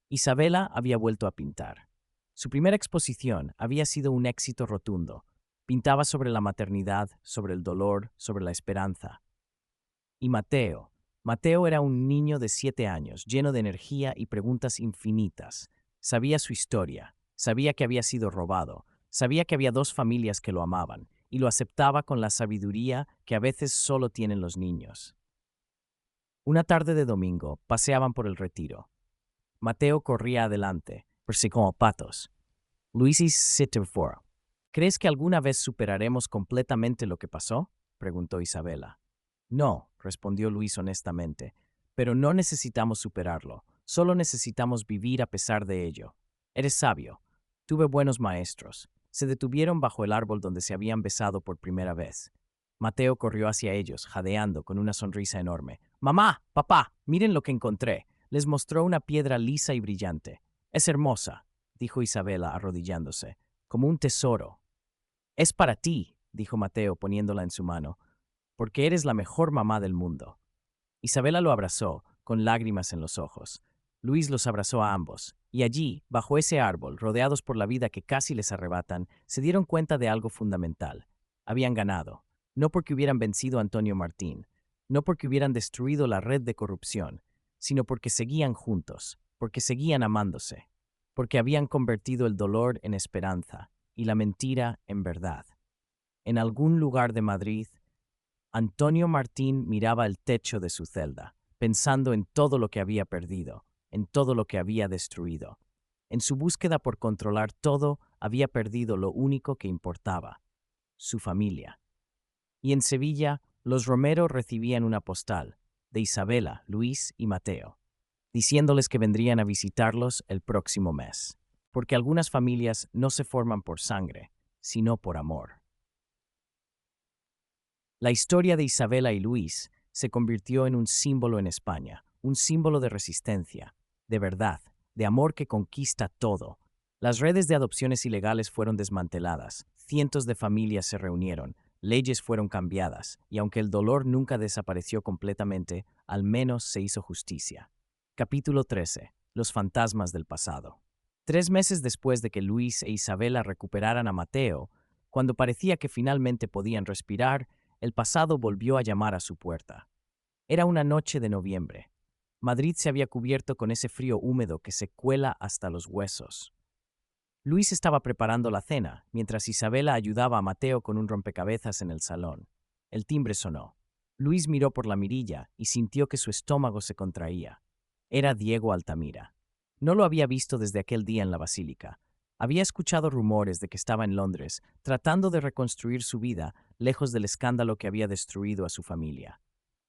Isabela había vuelto a pintar. Su primera exposición había sido un éxito rotundo. Pintaba sobre la maternidad, sobre el dolor, sobre la esperanza. Y Mateo era un niño de 7 años, lleno de energía y preguntas infinitas. Sabía su historia, sabía que había sido robado, sabía que había 2 familias que lo amaban, y lo aceptaba con la sabiduría que a veces solo tienen los niños. Una tarde de domingo, paseaban por el Retiro. Mateo corría adelante, como patos. Luis y Sitterford. ¿Crees que alguna vez superaremos completamente lo que pasó?, preguntó Isabela. No, respondió Luis honestamente, pero no necesitamos superarlo, solo necesitamos vivir a pesar de ello. Eres sabio. Tuve buenos maestros. Se detuvieron bajo el árbol donde se habían besado por primera vez. Mateo corrió hacia ellos, jadeando, con una sonrisa enorme. «Mamá, papá, miren lo que encontré». Les mostró una piedra lisa y brillante. «Es hermosa», dijo Isabela, arrodillándose, «como un tesoro». «Es para ti», dijo Mateo, poniéndola en su mano, «porque eres la mejor mamá del mundo». Isabela lo abrazó, con lágrimas en los ojos. Luis los abrazó a ambos, y allí, bajo ese árbol, rodeados por la vida que casi les arrebatan, se dieron cuenta de algo fundamental. Habían ganado, no porque hubieran vencido a Antonio Martín, no porque hubieran destruido la red de corrupción, sino porque seguían juntos, porque seguían amándose, porque habían convertido el dolor en esperanza y la mentira en verdad. En algún lugar de Madrid, Antonio Martín miraba el techo de su celda, pensando en todo lo que había perdido, en todo lo que había destruido. En su búsqueda por controlar todo, había perdido lo único que importaba: su familia. Y en Sevilla, los Romero recibían una postal, de Isabela, Luis y Mateo, diciéndoles que vendrían a visitarlos el próximo mes, porque algunas familias no se forman por sangre, sino por amor. La historia de Isabela y Luis se convirtió en un símbolo en España, un símbolo de resistencia, de verdad, de amor que conquista todo. Las redes de adopciones ilegales fueron desmanteladas, cientos de familias se reunieron, leyes fueron cambiadas, y aunque el dolor nunca desapareció completamente, al menos se hizo justicia. Capítulo 13. Los fantasmas del pasado. 3 meses después de que Luis e Isabela recuperaran a Mateo, cuando parecía que finalmente podían respirar, el pasado volvió a llamar a su puerta. Era una noche de noviembre. Madrid se había cubierto con ese frío húmedo que se cuela hasta los huesos. Luis estaba preparando la cena, mientras Isabela ayudaba a Mateo con un rompecabezas en el salón. El timbre sonó. Luis miró por la mirilla y sintió que su estómago se contraía. Era Diego Altamira. No lo había visto desde aquel día en la basílica. Había escuchado rumores de que estaba en Londres, tratando de reconstruir su vida, lejos del escándalo que había destruido a su familia.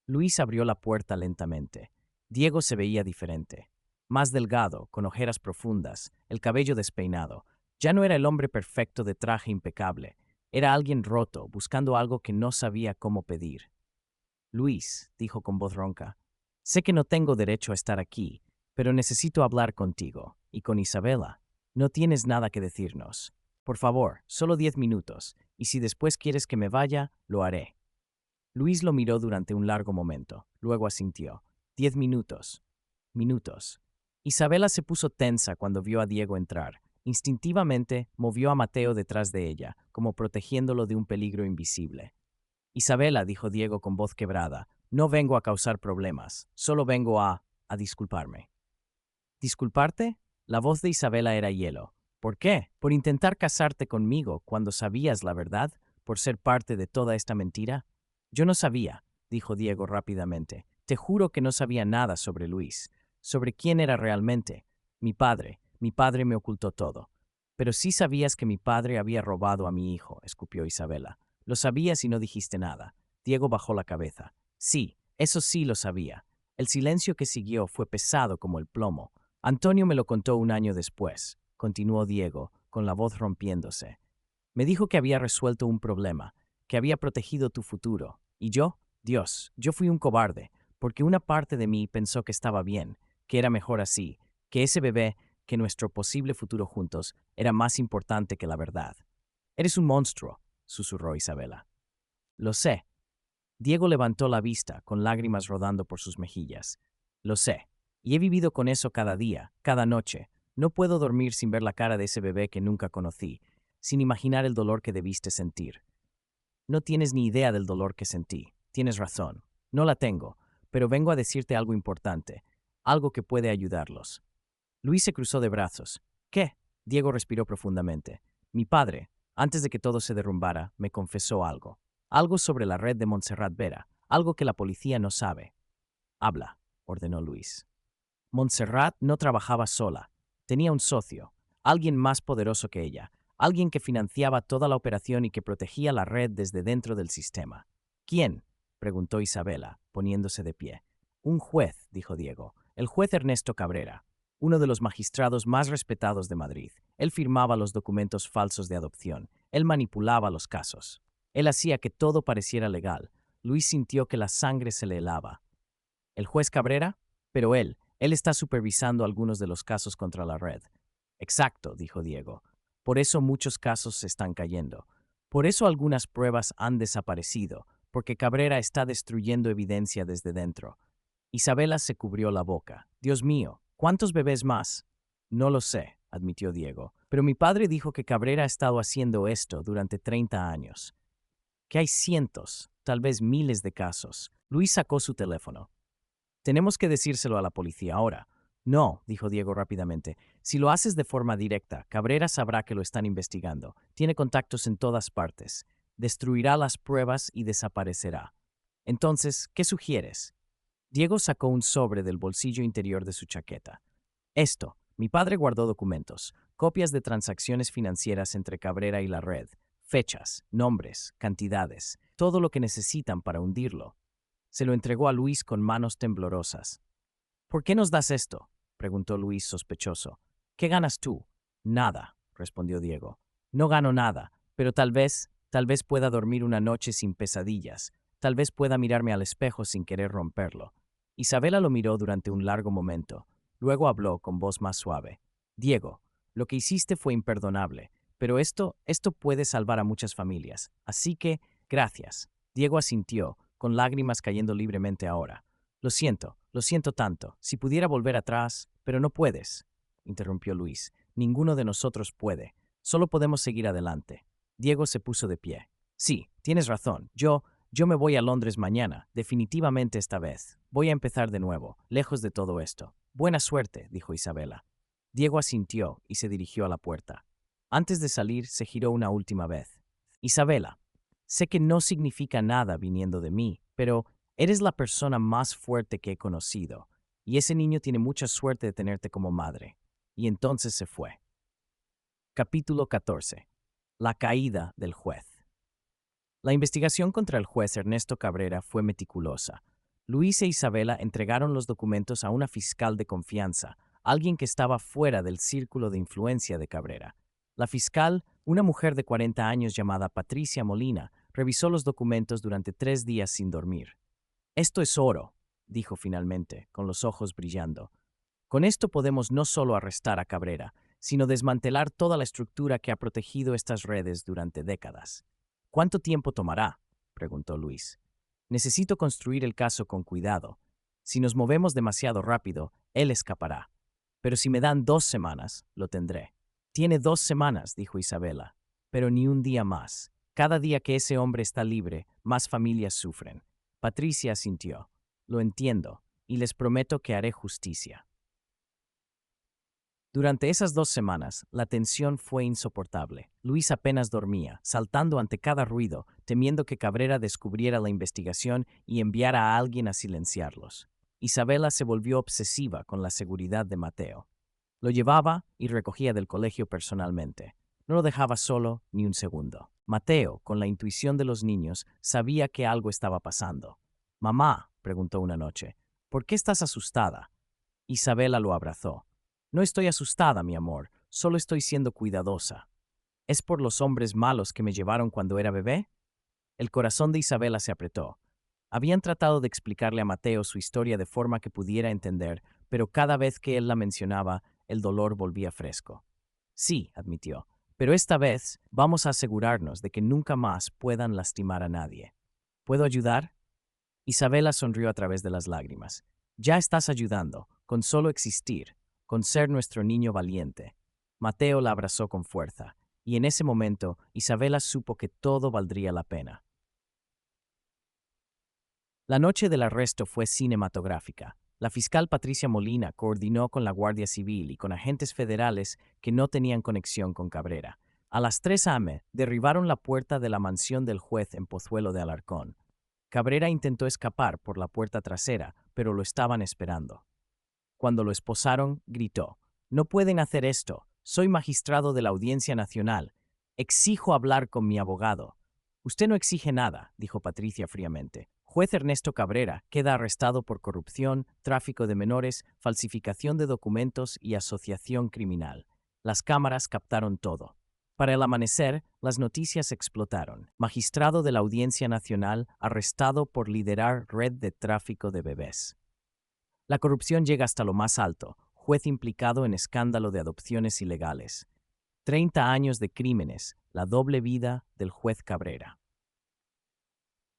Luis abrió la puerta lentamente. Diego se veía diferente. Más delgado, con ojeras profundas, el cabello despeinado. Ya no era el hombre perfecto de traje impecable. Era alguien roto, buscando algo que no sabía cómo pedir. Luis, dijo con voz ronca, sé que no tengo derecho a estar aquí, pero necesito hablar contigo, y con Isabela. No tienes nada que decirnos. Por favor, solo 10 minutos, y si después quieres que me vaya, lo haré. Luis lo miró durante un largo momento, luego asintió. 10 minutos. Minutos. Isabela se puso tensa cuando vio a Diego entrar. Instintivamente movió a Mateo detrás de ella, como protegiéndolo de un peligro invisible. Isabela, dijo Diego con voz quebrada, no vengo a causar problemas, solo vengo a disculparme. ¿Disculparte? La voz de Isabela era hielo. ¿Por qué? ¿Por intentar casarte conmigo cuando sabías la verdad? ¿Por ser parte de toda esta mentira? Yo no sabía, dijo Diego rápidamente. Te juro que no sabía nada sobre Luis, sobre quién era realmente. Mi padre me ocultó todo. Pero sí sabías que mi padre había robado a mi hijo, escupió Isabela. Lo sabías y no dijiste nada. Diego bajó la cabeza. Sí, eso sí lo sabía. El silencio que siguió fue pesado como el plomo. Antonio me lo contó un año después, continuó Diego, con la voz rompiéndose. Me dijo que había resuelto un problema, que había protegido tu futuro. Y yo, Dios, yo fui un cobarde, porque una parte de mí pensó que estaba bien, que era mejor así, que ese bebé, que nuestro posible futuro juntos, era más importante que la verdad. Eres un monstruo, susurró Isabela. Lo sé. Diego levantó la vista, con lágrimas rodando por sus mejillas. Lo sé. Y he vivido con eso cada día, cada noche. No puedo dormir sin ver la cara de ese bebé que nunca conocí, sin imaginar el dolor que debiste sentir. No tienes ni idea del dolor que sentí. Tienes razón. No la tengo, pero vengo a decirte algo importante, algo que puede ayudarlos. Luis se cruzó de brazos. ¿Qué? Diego respiró profundamente. Mi padre, antes de que todo se derrumbara, me confesó algo. Algo sobre la red de Montserrat Vera, algo que la policía no sabe. Habla, ordenó Luis. Montserrat no trabajaba sola. Tenía un socio, alguien más poderoso que ella, alguien que financiaba toda la operación y que protegía la red desde dentro del sistema. ¿Quién? Preguntó Isabela, poniéndose de pie. Un juez, dijo Diego, el juez Ernesto Cabrera, uno de los magistrados más respetados de Madrid. Él firmaba los documentos falsos de adopción. Él manipulaba los casos. Él hacía que todo pareciera legal. Luis sintió que la sangre se le helaba. ¿El juez Cabrera? Pero él está supervisando algunos de los casos contra la red. Exacto, dijo Diego. Por eso muchos casos se están cayendo. Por eso algunas pruebas han desaparecido, porque Cabrera está destruyendo evidencia desde dentro. Isabela se cubrió la boca. Dios mío, ¿cuántos bebés más? No lo sé, admitió Diego, pero mi padre dijo que Cabrera ha estado haciendo esto durante 30 años. Que hay cientos, tal vez miles de casos. Luis sacó su teléfono. Tenemos que decírselo a la policía ahora. No, dijo Diego rápidamente. Si lo haces de forma directa, Cabrera sabrá que lo están investigando. Tiene contactos en todas partes. Destruirá las pruebas y desaparecerá. Entonces, ¿qué sugieres? Diego sacó un sobre del bolsillo interior de su chaqueta. Esto, mi padre guardó documentos, copias de transacciones financieras entre Cabrera y la red, fechas, nombres, cantidades, todo lo que necesitan para hundirlo. Se lo entregó a Luis con manos temblorosas. ¿Por qué nos das esto? Preguntó Luis sospechoso. ¿Qué ganas tú? Nada, respondió Diego. No gano nada, pero tal vez pueda dormir una noche sin pesadillas, tal vez pueda mirarme al espejo sin querer romperlo. Isabela lo miró durante un largo momento. Luego habló con voz más suave. Diego, lo que hiciste fue imperdonable, pero esto puede salvar a muchas familias. Así que, gracias. Diego asintió, con lágrimas cayendo libremente ahora. Lo siento tanto. Si pudiera volver atrás, pero no puedes, interrumpió Luis. Ninguno de nosotros puede. Solo podemos seguir adelante. Diego se puso de pie. Sí, tienes razón. Yo me voy a Londres mañana, definitivamente esta vez. Voy a empezar de nuevo, lejos de todo esto. Buena suerte, dijo Isabela. Diego asintió y se dirigió a la puerta. Antes de salir, se giró una última vez. Isabela, sé que no significa nada viniendo de mí, pero eres la persona más fuerte que he conocido, y ese niño tiene mucha suerte de tenerte como madre. Y entonces se fue. Capítulo 14. La caída del juez. La investigación contra el juez Ernesto Cabrera fue meticulosa. Luis e Isabela entregaron los documentos a una fiscal de confianza, alguien que estaba fuera del círculo de influencia de Cabrera. La fiscal, una mujer de 40 años llamada Patricia Molina, revisó los documentos durante 3 días sin dormir. Esto es oro, dijo finalmente, con los ojos brillando. Con esto podemos no solo arrestar a Cabrera, sino desmantelar toda la estructura que ha protegido estas redes durante décadas. ¿Cuánto tiempo tomará?, preguntó Luis. Necesito construir el caso con cuidado. Si nos movemos demasiado rápido, él escapará. Pero si me dan 2 semanas, lo tendré. Tiene 2 semanas, dijo Isabela, pero ni un día más. Cada día que ese hombre está libre, más familias sufren. Patricia asintió. Lo entiendo, y les prometo que haré justicia. Durante esas 2 semanas, la tensión fue insoportable. Luis apenas dormía, saltando ante cada ruido, temiendo que Cabrera descubriera la investigación y enviara a alguien a silenciarlos. Isabela se volvió obsesiva con la seguridad de Mateo. Lo llevaba y recogía del colegio personalmente. No lo dejaba solo ni un segundo. Mateo, con la intuición de los niños, sabía que algo estaba pasando. «Mamá», preguntó una noche, «¿por qué estás asustada?» Isabela lo abrazó. «No estoy asustada, mi amor, solo estoy siendo cuidadosa. ¿Es por los hombres malos que me llevaron cuando era bebé?» El corazón de Isabela se apretó. Habían tratado de explicarle a Mateo su historia de forma que pudiera entender, pero cada vez que él la mencionaba, el dolor volvía fresco. «Sí», admitió, «pero esta vez vamos a asegurarnos de que nunca más puedan lastimar a nadie. ¿Puedo ayudar?» Isabela sonrió a través de las lágrimas. «Ya estás ayudando, con solo existir, con ser nuestro niño valiente». Mateo la abrazó con fuerza, y en ese momento Isabela supo que todo valdría la pena. La noche del arresto fue cinematográfica. La fiscal Patricia Molina coordinó con la Guardia Civil y con agentes federales que no tenían conexión con Cabrera. A las 3 a.m. derribaron la puerta de la mansión del juez en Pozuelo de Alarcón. Cabrera intentó escapar por la puerta trasera, pero lo estaban esperando. Cuando lo esposaron, gritó: «No pueden hacer esto. Soy magistrado de la Audiencia Nacional. Exijo hablar con mi abogado». «Usted no exige nada», dijo Patricia fríamente. «Juez Ernesto Cabrera queda arrestado por corrupción, tráfico de menores, falsificación de documentos y asociación criminal». Las cámaras captaron todo. Para el amanecer, las noticias explotaron. Magistrado de la Audiencia Nacional arrestado por liderar red de tráfico de bebés. La corrupción llega hasta lo más alto. Juez implicado en escándalo de adopciones ilegales. 30 años de crímenes, la doble vida del juez Cabrera.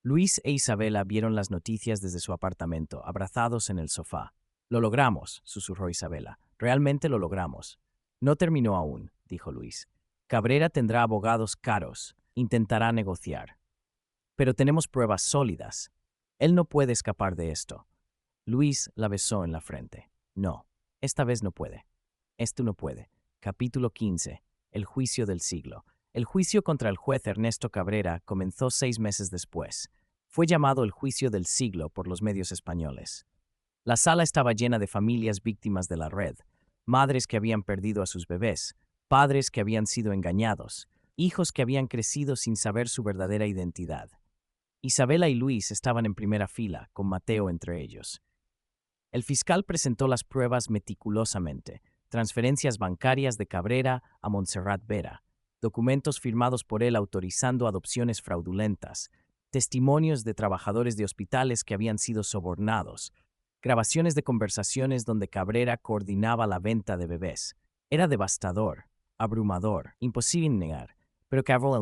Luis e Isabela vieron las noticias desde su apartamento, abrazados en el sofá. «Lo logramos», susurró Isabela. «Realmente lo logramos». «No terminó aún», dijo Luis. «Cabrera tendrá abogados caros. Intentará negociar. Pero tenemos pruebas sólidas. Él no puede escapar de esto». Luis la besó en la frente. «No, esta vez no puede. Esto no puede». Capítulo 15. El juicio del siglo. El juicio contra el juez Ernesto Cabrera comenzó 6 meses después. Fue llamado el juicio del siglo por los medios españoles. La sala estaba llena de familias víctimas de la red, madres que habían perdido a sus bebés, padres que habían sido engañados, hijos que habían crecido sin saber su verdadera identidad. Isabela y Luis estaban en primera fila, con Mateo entre ellos. El fiscal presentó las pruebas meticulosamente: transferencias bancarias de Cabrera a Montserrat Vera, documentos firmados por él autorizando adopciones fraudulentas, testimonios de trabajadores de hospitales que habían sido sobornados, grabaciones de conversaciones donde Cabrera coordinaba la venta de bebés. Era devastador, abrumador, imposible negar, pero Cabrera,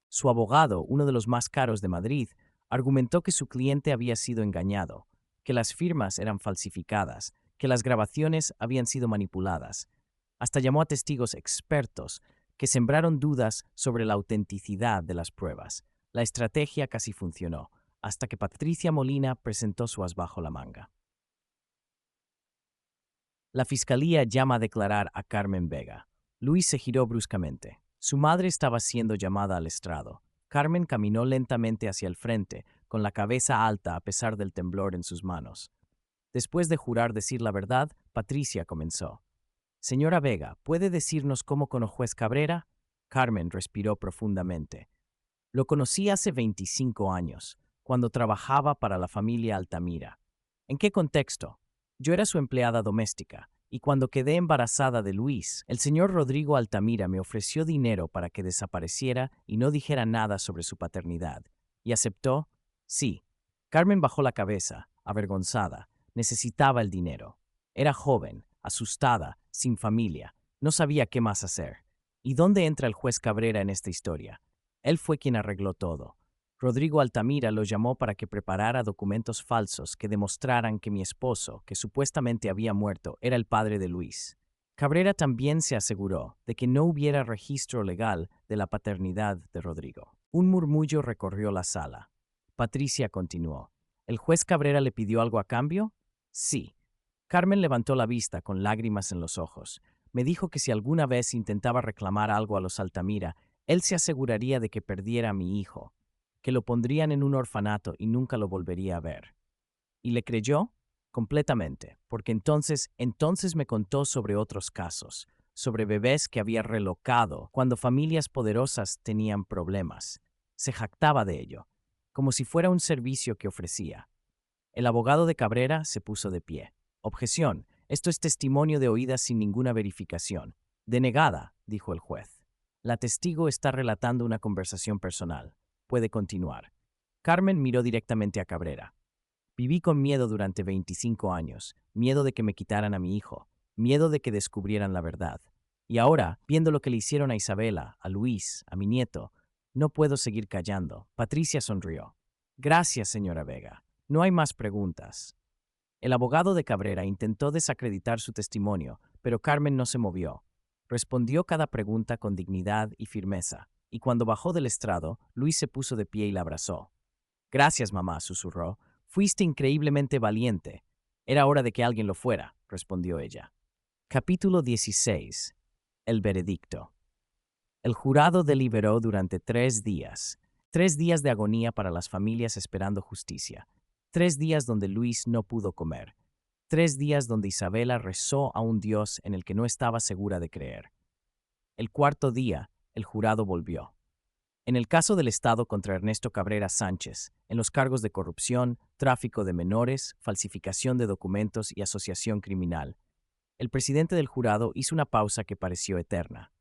su abogado, uno de los más caros de Madrid, argumentó que su cliente había sido engañado, que las firmas eran falsificadas, que las grabaciones habían sido manipuladas. Hasta llamó a testigos expertos que sembraron dudas sobre la autenticidad de las pruebas. La estrategia casi funcionó, hasta que Patricia Molina presentó su as bajo la manga. La fiscalía llama a declarar a Carmen Vega. Luis se giró bruscamente. Su madre estaba siendo llamada al estrado. Carmen caminó lentamente hacia el frente, con la cabeza alta a pesar del temblor en sus manos. Después de jurar decir la verdad, Patricia comenzó. Señora Vega, ¿puede decirnos cómo conoció juez Cabrera? Carmen respiró profundamente. Lo conocí hace 25 años, cuando trabajaba para la familia Altamira. ¿En qué contexto? Yo era su empleada doméstica, y cuando quedé embarazada de Luis, el señor Rodrigo Altamira me ofreció dinero para que desapareciera y no dijera nada sobre su paternidad. ¿Y aceptó? Sí. Carmen bajó la cabeza, avergonzada. Necesitaba el dinero. Era joven, asustada, sin familia. No sabía qué más hacer. ¿Y dónde entra el juez Cabrera en esta historia? Él fue quien arregló todo. Rodrigo Altamira lo llamó para que preparara documentos falsos que demostraran que mi esposo, que supuestamente había muerto, era el padre de Luis. Cabrera también se aseguró de que no hubiera registro legal de la paternidad de Rodrigo. Un murmullo recorrió la sala. Patricia continuó. ¿El juez Cabrera le pidió algo a cambio? Sí. Carmen levantó la vista con lágrimas en los ojos. Me dijo que si alguna vez intentaba reclamar algo a los Altamira, él se aseguraría de que perdiera a mi hijo, que lo pondrían en un orfanato y nunca lo volvería a ver. ¿Y le creyó? Completamente, porque entonces me contó sobre otros casos, sobre bebés que había relocado cuando familias poderosas tenían problemas. Se jactaba de ello, como si fuera un servicio que ofrecía. El abogado de Cabrera se puso de pie. Objeción. Esto es testimonio de oídas sin ninguna verificación. Denegada, dijo el juez. La testigo está relatando una conversación personal. Puede continuar. Carmen miró directamente a Cabrera. Viví con miedo durante 25 años, miedo de que me quitaran a mi hijo, miedo de que descubrieran la verdad. Y ahora, viendo lo que le hicieron a Isabela, a Luis, a mi nieto, no puedo seguir callando. Patricia sonrió. Gracias, señora Vega. No hay más preguntas. El abogado de Cabrera intentó desacreditar su testimonio, pero Carmen no se movió. Respondió cada pregunta con dignidad y firmeza, y cuando bajó del estrado, Luis se puso de pie y la abrazó. Gracias, mamá, susurró. Fuiste increíblemente valiente. Era hora de que alguien lo fuera, respondió ella. Capítulo 16. El veredicto. El jurado deliberó durante 3 días de agonía para las familias esperando justicia, 3 días donde Luis no pudo comer, 3 días donde Isabela rezó a un Dios en el que no estaba segura de creer. El cuarto día, el jurado volvió. En el caso del Estado contra Ernesto Cabrera Sánchez, en los cargos de corrupción, tráfico de menores, falsificación de documentos y asociación criminal, el presidente del jurado hizo una pausa que pareció eterna.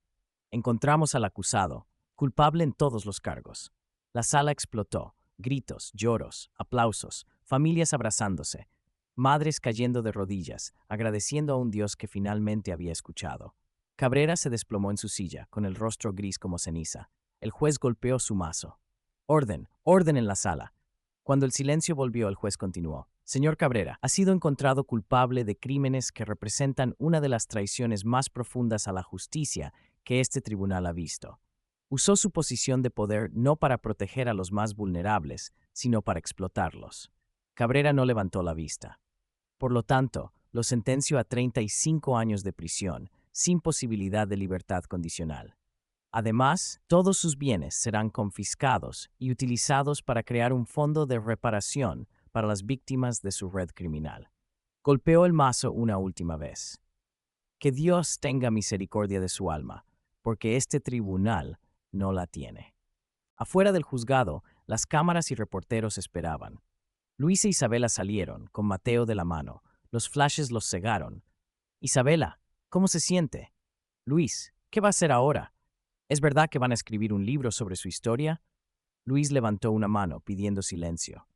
Encontramos al acusado, culpable en todos los cargos. La sala explotó, gritos, lloros, aplausos, familias abrazándose, madres cayendo de rodillas, agradeciendo a un Dios que finalmente había escuchado. Cabrera se desplomó en su silla, con el rostro gris como ceniza. El juez golpeó su mazo. Orden, orden en la sala. Cuando el silencio volvió, el juez continuó. Señor Cabrera, ha sido encontrado culpable de crímenes que representan una de las traiciones más profundas a la justicia que este tribunal ha visto. Usó su posición de poder no para proteger a los más vulnerables, sino para explotarlos. Cabrera no levantó la vista. Por lo tanto, lo sentenció a 35 años de prisión, sin posibilidad de libertad condicional. Además, todos sus bienes serán confiscados y utilizados para crear un fondo de reparación para las víctimas de su red criminal. Golpeó el mazo una última vez. Que Dios tenga misericordia de su alma, porque este tribunal no la tiene. Afuera del juzgado, las cámaras y reporteros esperaban. Luis e Isabela salieron, con Mateo de la mano. Los flashes los cegaron. Isabela, ¿cómo se siente? Luis, ¿qué va a hacer ahora? ¿Es verdad que van a escribir un libro sobre su historia? Luis levantó una mano, pidiendo silencio.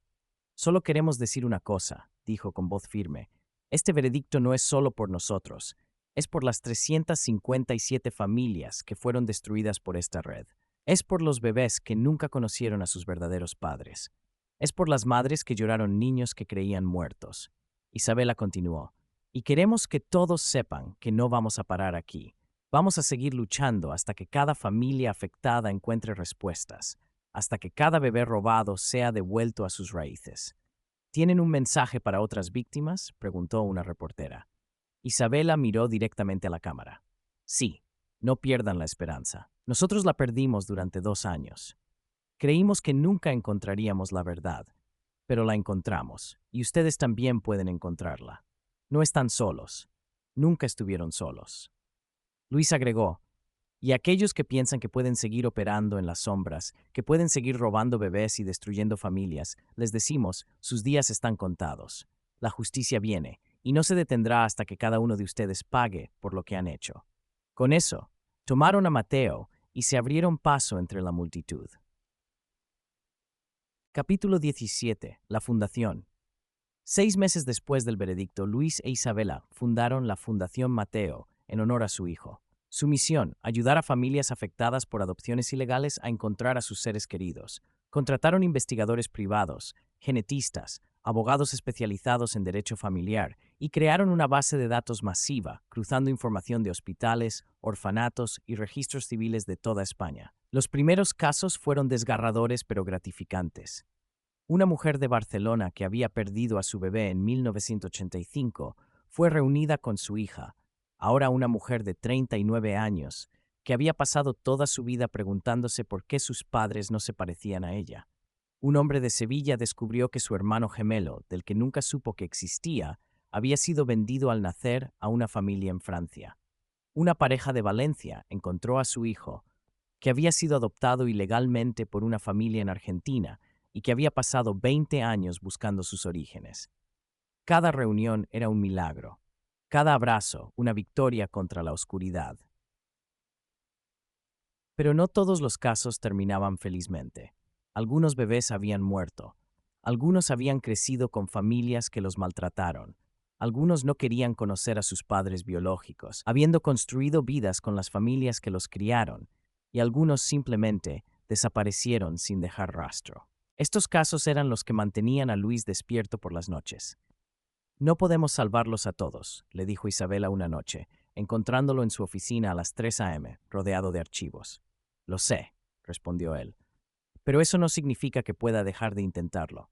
Solo queremos decir una cosa, dijo con voz firme. Este veredicto no es solo por nosotros, es por las 357 familias que fueron destruidas por esta red. Es por los bebés que nunca conocieron a sus verdaderos padres. Es por las madres que lloraron niños que creían muertos. Isabela continuó. Y queremos que todos sepan que no vamos a parar aquí. Vamos a seguir luchando hasta que cada familia afectada encuentre respuestas, hasta que cada bebé robado sea devuelto a sus raíces. ¿Tienen un mensaje para otras víctimas?, preguntó una reportera. Isabela miró directamente a la cámara. Sí. No pierdan la esperanza. Nosotros la perdimos durante 2 años. Creímos que nunca encontraríamos la verdad, pero la encontramos, y ustedes también pueden encontrarla. No están solos. Nunca estuvieron solos. Luis agregó, y aquellos que piensan que pueden seguir operando en las sombras, que pueden seguir robando bebés y destruyendo familias, les decimos, sus días están contados. La justicia viene, y no se detendrá hasta que cada uno de ustedes pague por lo que han hecho. Con eso, tomaron a Mateo y se abrieron paso entre la multitud. Capítulo 17. La Fundación. 6 meses después del veredicto, Luis e Isabela fundaron la Fundación Mateo en honor a su hijo. Su misión, ayudar a familias afectadas por adopciones ilegales a encontrar a sus seres queridos. Contrataron investigadores privados, genetistas, abogados especializados en derecho familiar y crearon una base de datos masiva, cruzando información de hospitales, orfanatos y registros civiles de toda España. Los primeros casos fueron desgarradores pero gratificantes. Una mujer de Barcelona que había perdido a su bebé en 1985 fue reunida con su hija, ahora una mujer de 39 años, que había pasado toda su vida preguntándose por qué sus padres no se parecían a ella. Un hombre de Sevilla descubrió que su hermano gemelo, del que nunca supo que existía, había sido vendido al nacer a una familia en Francia. Una pareja de Valencia encontró a su hijo, que había sido adoptado ilegalmente por una familia en Argentina y que había pasado 20 años buscando sus orígenes. Cada reunión era un milagro, cada abrazo una victoria contra la oscuridad. Pero no todos los casos terminaban felizmente. Algunos bebés habían muerto, algunos habían crecido con familias que los maltrataron, algunos no querían conocer a sus padres biológicos, habiendo construido vidas con las familias que los criaron, y algunos simplemente desaparecieron sin dejar rastro. Estos casos eran los que mantenían a Luis despierto por las noches. No podemos salvarlos a todos, le dijo Isabela una noche, encontrándolo en su oficina a las 3 a.m., rodeado de archivos. Lo sé, respondió él, pero eso no significa que pueda dejar de intentarlo.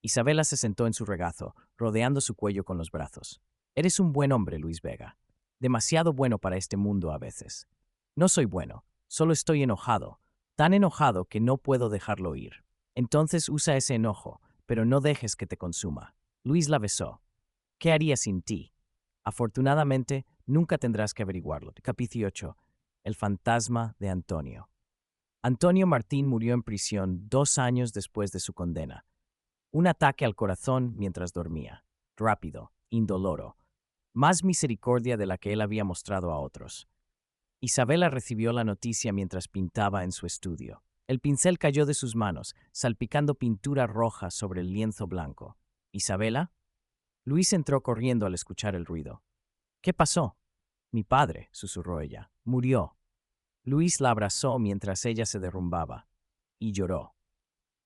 Isabela se sentó en su regazo, rodeando su cuello con los brazos. Eres un buen hombre, Luis Vega. Demasiado bueno para este mundo a veces. No soy bueno, solo estoy enojado, tan enojado que no puedo dejarlo ir. Entonces usa ese enojo, pero no dejes que te consuma. Luis la besó. ¿Qué haría sin ti? Afortunadamente, nunca tendrás que averiguarlo. Capítulo 8. El fantasma de Antonio. Antonio Martín murió en prisión 2 años después de su condena. Un ataque al corazón mientras dormía. Rápido, indoloro. Más misericordia de la que él había mostrado a otros. Isabela recibió la noticia mientras pintaba en su estudio. El pincel cayó de sus manos, salpicando pintura roja sobre el lienzo blanco. ¿Isabela? Luis entró corriendo al escuchar el ruido. ¿Qué pasó? Mi padre, susurró ella. Murió. Luis la abrazó mientras ella se derrumbaba. Y lloró.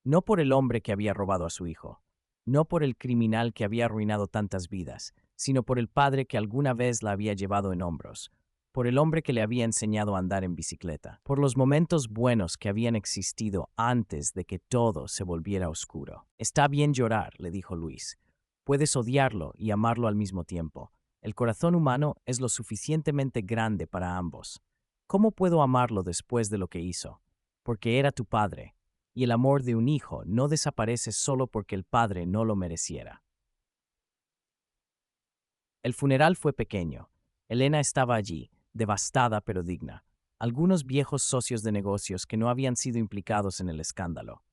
No por el hombre que había robado a su hijo, no por el criminal que había arruinado tantas vidas, sino por el padre que alguna vez la había llevado en hombros, por el hombre que le había enseñado a andar en bicicleta, por los momentos buenos que habían existido antes de que todo se volviera oscuro. Está bien llorar, le dijo Luis. Puedes odiarlo y amarlo al mismo tiempo. El corazón humano es lo suficientemente grande para ambos. ¿Cómo puedo amarlo después de lo que hizo? Porque era tu padre, y el amor de un hijo no desaparece solo porque el padre no lo mereciera. El funeral fue pequeño. Elena estaba allí, devastada pero digna. Algunos viejos socios de negocios que no habían sido implicados en el escándalo.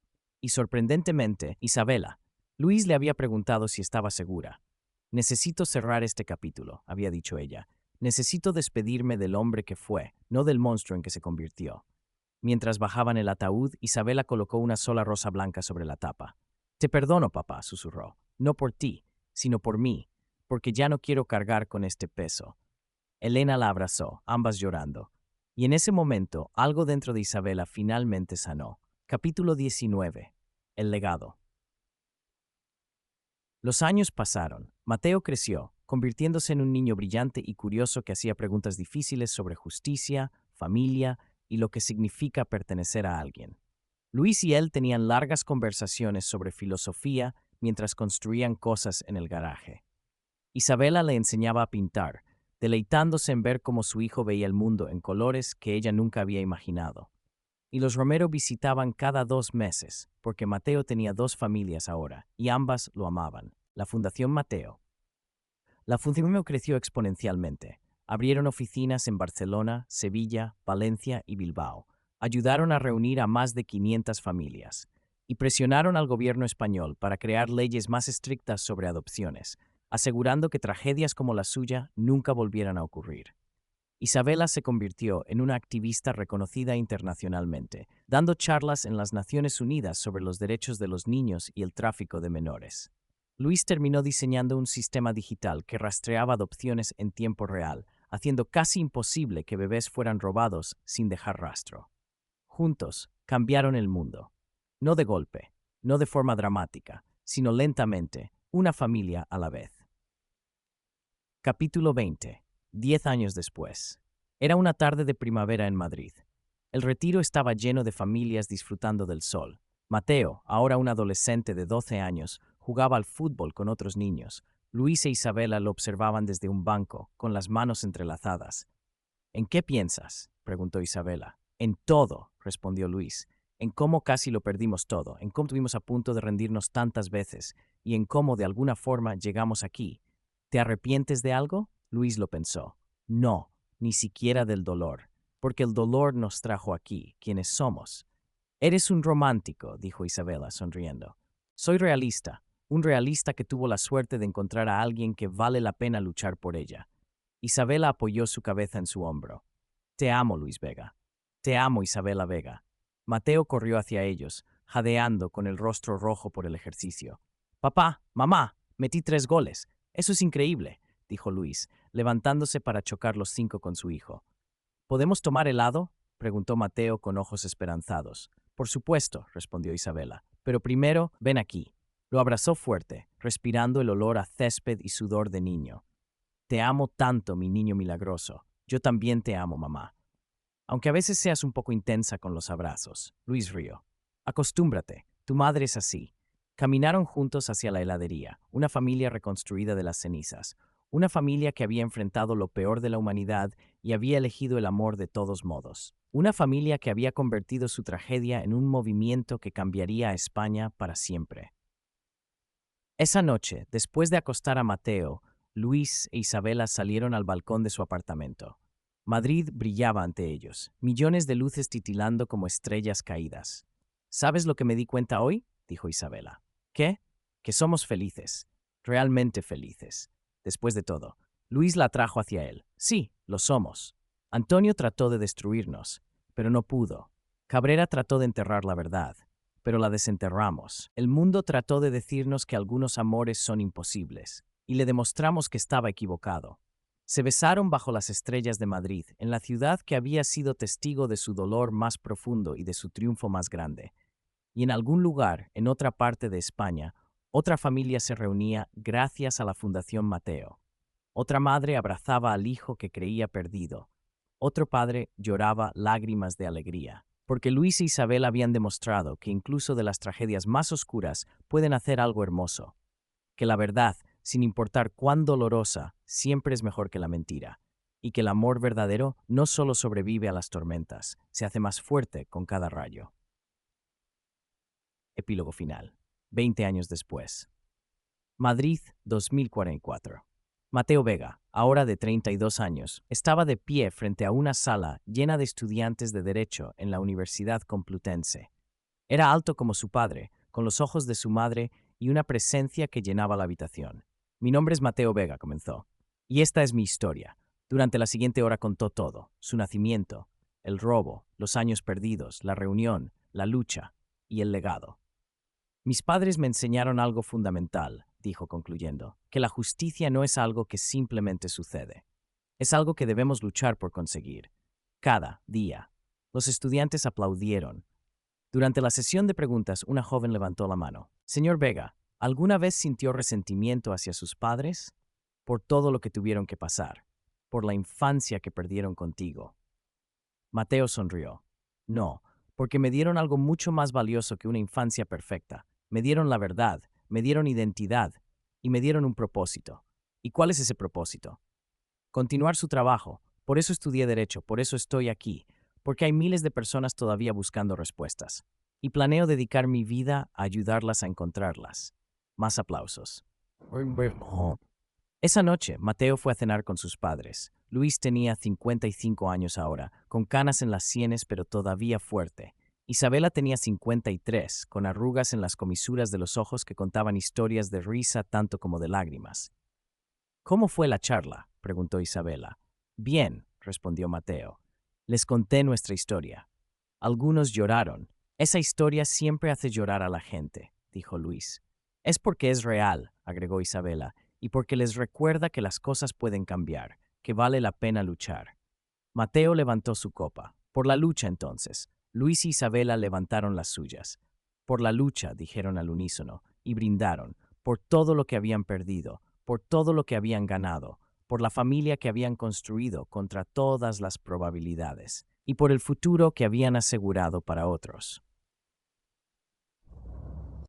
Y sorprendentemente, Isabela. Luis le había preguntado si estaba segura. Necesito cerrar este capítulo, había dicho ella. Necesito despedirme del hombre que fue, no del monstruo en que se convirtió. Mientras bajaban el ataúd, Isabela colocó una sola rosa blanca sobre la tapa. Te perdono, papá, susurró. No por ti, sino por mí, porque ya no quiero cargar con este peso. Elena la abrazó, ambas llorando. Y en ese momento, algo dentro de Isabela finalmente sanó. Capítulo 19. El legado. Los años pasaron. Mateo creció, convirtiéndose en un niño brillante y curioso que hacía preguntas difíciles sobre justicia, familia y lo que significa pertenecer a alguien. Luis y él tenían largas conversaciones sobre filosofía mientras construían cosas en el garaje. Isabela le enseñaba a pintar, deleitándose en ver cómo su hijo veía el mundo en colores que ella nunca había imaginado. Y los Romero visitaban cada 2 meses, porque Mateo tenía 2 familias ahora, y ambas lo amaban. La Fundación Mateo. La Fundación creció exponencialmente. Abrieron oficinas en Barcelona, Sevilla, Valencia y Bilbao. Ayudaron a reunir a más de 500 familias. Y presionaron al gobierno español para crear leyes más estrictas sobre adopciones, asegurando que tragedias como la suya nunca volvieran a ocurrir. Isabela se convirtió en una activista reconocida internacionalmente, dando charlas en las Naciones Unidas sobre los derechos de los niños y el tráfico de menores. Luis terminó diseñando un sistema digital que rastreaba adopciones en tiempo real, haciendo casi imposible que bebés fueran robados sin dejar rastro. Juntos, cambiaron el mundo. No de golpe, no de forma dramática, sino lentamente, una familia a la vez. Capítulo 20. 10 años después. Era una tarde de primavera en Madrid. El Retiro estaba lleno de familias disfrutando del sol. Mateo, ahora un adolescente de 12 años, jugaba al fútbol con otros niños. Luis e Isabela lo observaban desde un banco, con las manos entrelazadas. ¿En qué piensas?, preguntó Isabela. En todo, respondió Luis. En cómo casi lo perdimos todo, en cómo estuvimos a punto de rendirnos tantas veces, y en cómo de alguna forma llegamos aquí. ¿Te arrepientes de algo? Luis lo pensó. No, ni siquiera del dolor, porque el dolor nos trajo aquí, quienes somos. Eres un romántico, dijo Isabela, sonriendo. Soy realista, un realista que tuvo la suerte de encontrar a alguien que vale la pena luchar por ella. Isabela apoyó su cabeza en su hombro. Te amo, Luis Vega. Te amo, Isabela Vega. Mateo corrió hacia ellos, jadeando con el rostro rojo por el ejercicio. Papá, mamá, metí 3 goles. Eso es increíble, dijo Luis, levantándose para chocar los 5 con su hijo. ¿Podemos tomar helado?, preguntó Mateo con ojos esperanzados. Por supuesto, respondió Isabela. Pero primero, ven aquí. Lo abrazó fuerte, respirando el olor a césped y sudor de niño. Te amo tanto, mi niño milagroso. Yo también te amo, mamá. Aunque a veces seas un poco intensa con los abrazos. Luis rió. Acostúmbrate, tu madre es así. Caminaron juntos hacia la heladería, una familia reconstruida de las cenizas, una familia que había enfrentado lo peor de la humanidad y había elegido el amor de todos modos. Una familia que había convertido su tragedia en un movimiento que cambiaría a España para siempre. Esa noche, después de acostar a Mateo, Luis e Isabela salieron al balcón de su apartamento. Madrid brillaba ante ellos, millones de luces titilando como estrellas caídas. ¿Sabes lo que me di cuenta hoy?, dijo Isabela. ¿Qué? Que somos felices, realmente felices. Después de todo, Luis la atrajo hacia él. Sí, lo somos. Antonio trató de destruirnos, pero no pudo. Cabrera trató de enterrar la verdad, pero la desenterramos. El mundo trató de decirnos que algunos amores son imposibles, y le demostramos que estaba equivocado. Se besaron bajo las estrellas de Madrid, en la ciudad que había sido testigo de su dolor más profundo y de su triunfo más grande. Y en algún lugar, en otra parte de España, otra familia se reunía gracias a la Fundación Mateo. Otra madre abrazaba al hijo que creía perdido. Otro padre lloraba lágrimas de alegría, porque Luis e Isabel habían demostrado que incluso de las tragedias más oscuras pueden hacer algo hermoso. Que la verdad, sin importar cuán dolorosa, siempre es mejor que la mentira. Y que el amor verdadero no solo sobrevive a las tormentas, se hace más fuerte con cada rayo. Epílogo final. 20 años después. Madrid, 2044. Mateo Vega, ahora de 32 años, estaba de pie frente a una sala llena de estudiantes de Derecho en la Universidad Complutense. Era alto como su padre, con los ojos de su madre y una presencia que llenaba la habitación. Mi nombre es Mateo Vega, comenzó. Y esta es mi historia. Durante la siguiente hora contó todo: su nacimiento, el robo, los años perdidos, la reunión, la lucha y el legado. Mis padres me enseñaron algo fundamental, dijo concluyendo, que la justicia no es algo que simplemente sucede. Es algo que debemos luchar por conseguir. Cada día. Los estudiantes aplaudieron. Durante la sesión de preguntas, una joven levantó la mano. Señor Vega, ¿alguna vez sintió resentimiento hacia sus padres? Por todo lo que tuvieron que pasar, por la infancia que perdieron contigo. Mateo sonrió. No, porque me dieron algo mucho más valioso que una infancia perfecta. Me dieron la verdad, me dieron identidad y me dieron un propósito. ¿Y cuál es ese propósito? continuar su trabajo. Por eso estudié Derecho, por eso estoy aquí, porque hay miles de personas todavía buscando respuestas. Y planeo dedicar mi vida a ayudarlas a encontrarlas. Más aplausos. Esa noche, Mateo fue a cenar con sus padres. Luis tenía 55 años ahora, con canas en las sienes pero todavía fuerte. Isabela tenía 53, con arrugas en las comisuras de los ojos que contaban historias de risa tanto como de lágrimas. ¿Cómo fue la charla?, preguntó Isabela. Bien, respondió Mateo. Les conté nuestra historia. Algunos lloraron. Esa historia siempre hace llorar a la gente, dijo Luis. Es porque es real, agregó Isabela, y porque les recuerda que las cosas pueden cambiar, que vale la pena luchar. Mateo levantó su copa. Por la lucha, entonces. Luis y Isabela levantaron las suyas. Por la lucha, dijeron al unísono, y brindaron, por todo lo que habían perdido, por todo lo que habían ganado, por la familia que habían construido contra todas las probabilidades, y por el futuro que habían asegurado para otros.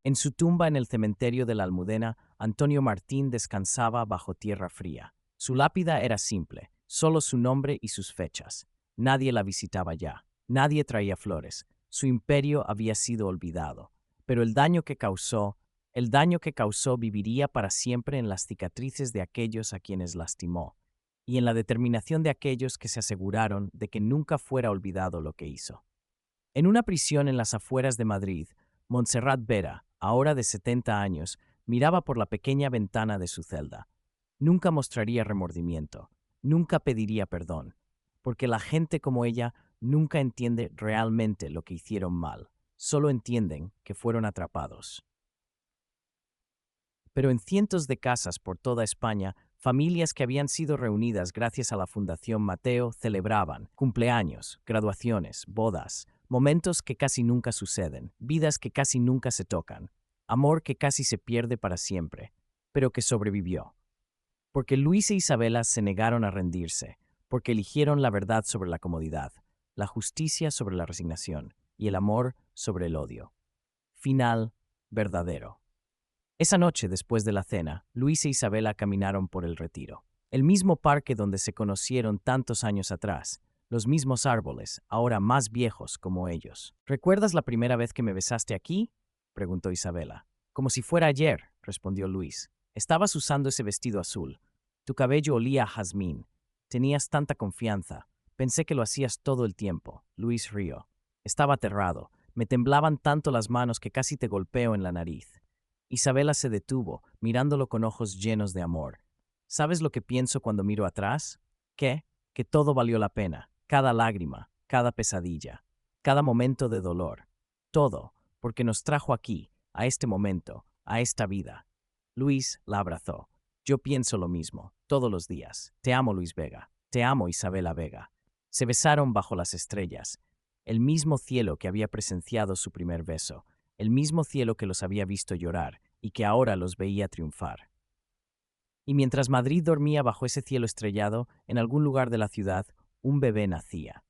En su tumba en el cementerio de la Almudena, Antonio Martín descansaba bajo tierra fría. Su lápida era simple, solo su nombre y sus fechas. Nadie la visitaba ya, nadie traía flores. Su imperio había sido olvidado, pero el daño que causó viviría para siempre en las cicatrices de aquellos a quienes lastimó, y en la determinación de aquellos que se aseguraron de que nunca fuera olvidado lo que hizo. En una prisión en las afueras de Madrid, Montserrat Vera, ahora de 70 años, miraba por la pequeña ventana de su celda. Nunca mostraría remordimiento, nunca pediría perdón, porque la gente como ella nunca entiende realmente lo que hicieron mal, solo entienden que fueron atrapados. Pero en cientos de casas por toda España, familias que habían sido reunidas gracias a la Fundación Mateo celebraban cumpleaños, graduaciones, bodas, momentos que casi nunca suceden, vidas que casi nunca se tocan, amor que casi se pierde para siempre, pero que sobrevivió. Porque Luis e Isabela se negaron a rendirse, porque eligieron la verdad sobre la comodidad, la justicia sobre la resignación y el amor sobre el odio. Final verdadero. Esa noche, después de la cena, Luis e Isabela caminaron por el Retiro. El mismo parque donde se conocieron tantos años atrás, los mismos árboles, ahora más viejos como ellos. ¿Recuerdas la primera vez que me besaste aquí?, preguntó Isabela. Como si fuera ayer, respondió Luis. Estabas usando ese vestido azul. Tu cabello olía a jazmín. Tenías tanta confianza. Pensé que lo hacías todo el tiempo. Luis rió. Estaba aterrado. Me temblaban tanto las manos que casi te golpeo en la nariz. Isabela se detuvo, mirándolo con ojos llenos de amor. ¿Sabes lo que pienso cuando miro atrás? ¿Qué? Que todo valió la pena, cada lágrima, cada pesadilla, cada momento de dolor. Todo, porque nos trajo aquí, a este momento, a esta vida. Luis la abrazó. Yo pienso lo mismo, todos los días. Te amo, Luis Vega. Te amo, Isabela Vega. Se besaron bajo las estrellas, el mismo cielo que había presenciado su primer beso, el mismo cielo que los había visto llorar y que ahora los veía triunfar. Y mientras Madrid dormía bajo ese cielo estrellado, en algún lugar de la ciudad, un bebé nacía.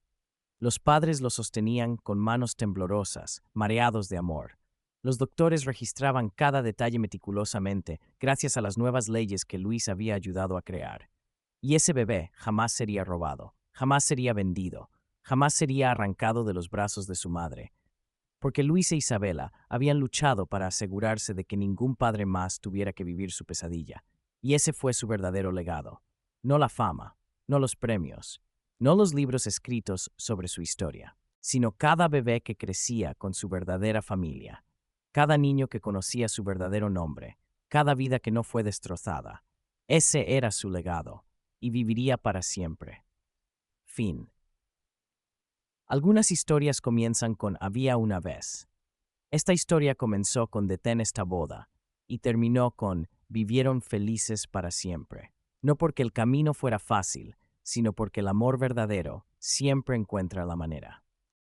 Los padres lo sostenían con manos temblorosas, mareados de amor. Los doctores registraban cada detalle meticulosamente, gracias a las nuevas leyes que Luis había ayudado a crear. Y ese bebé jamás sería robado, jamás sería vendido, jamás sería arrancado de los brazos de su madre, porque Luis e Isabela habían luchado para asegurarse de que ningún padre más tuviera que vivir su pesadilla, y ese fue su verdadero legado. No la fama, no los premios, no los libros escritos sobre su historia, sino cada bebé que crecía con su verdadera familia, cada niño que conocía su verdadero nombre, cada vida que no fue destrozada. Ese era su legado, y viviría para siempre. Fin. Algunas historias comienzan con Había una vez. Esta historia comenzó con Detén esta boda y terminó con Vivieron felices para siempre. No porque el camino fuera fácil, sino porque el amor verdadero siempre encuentra la manera.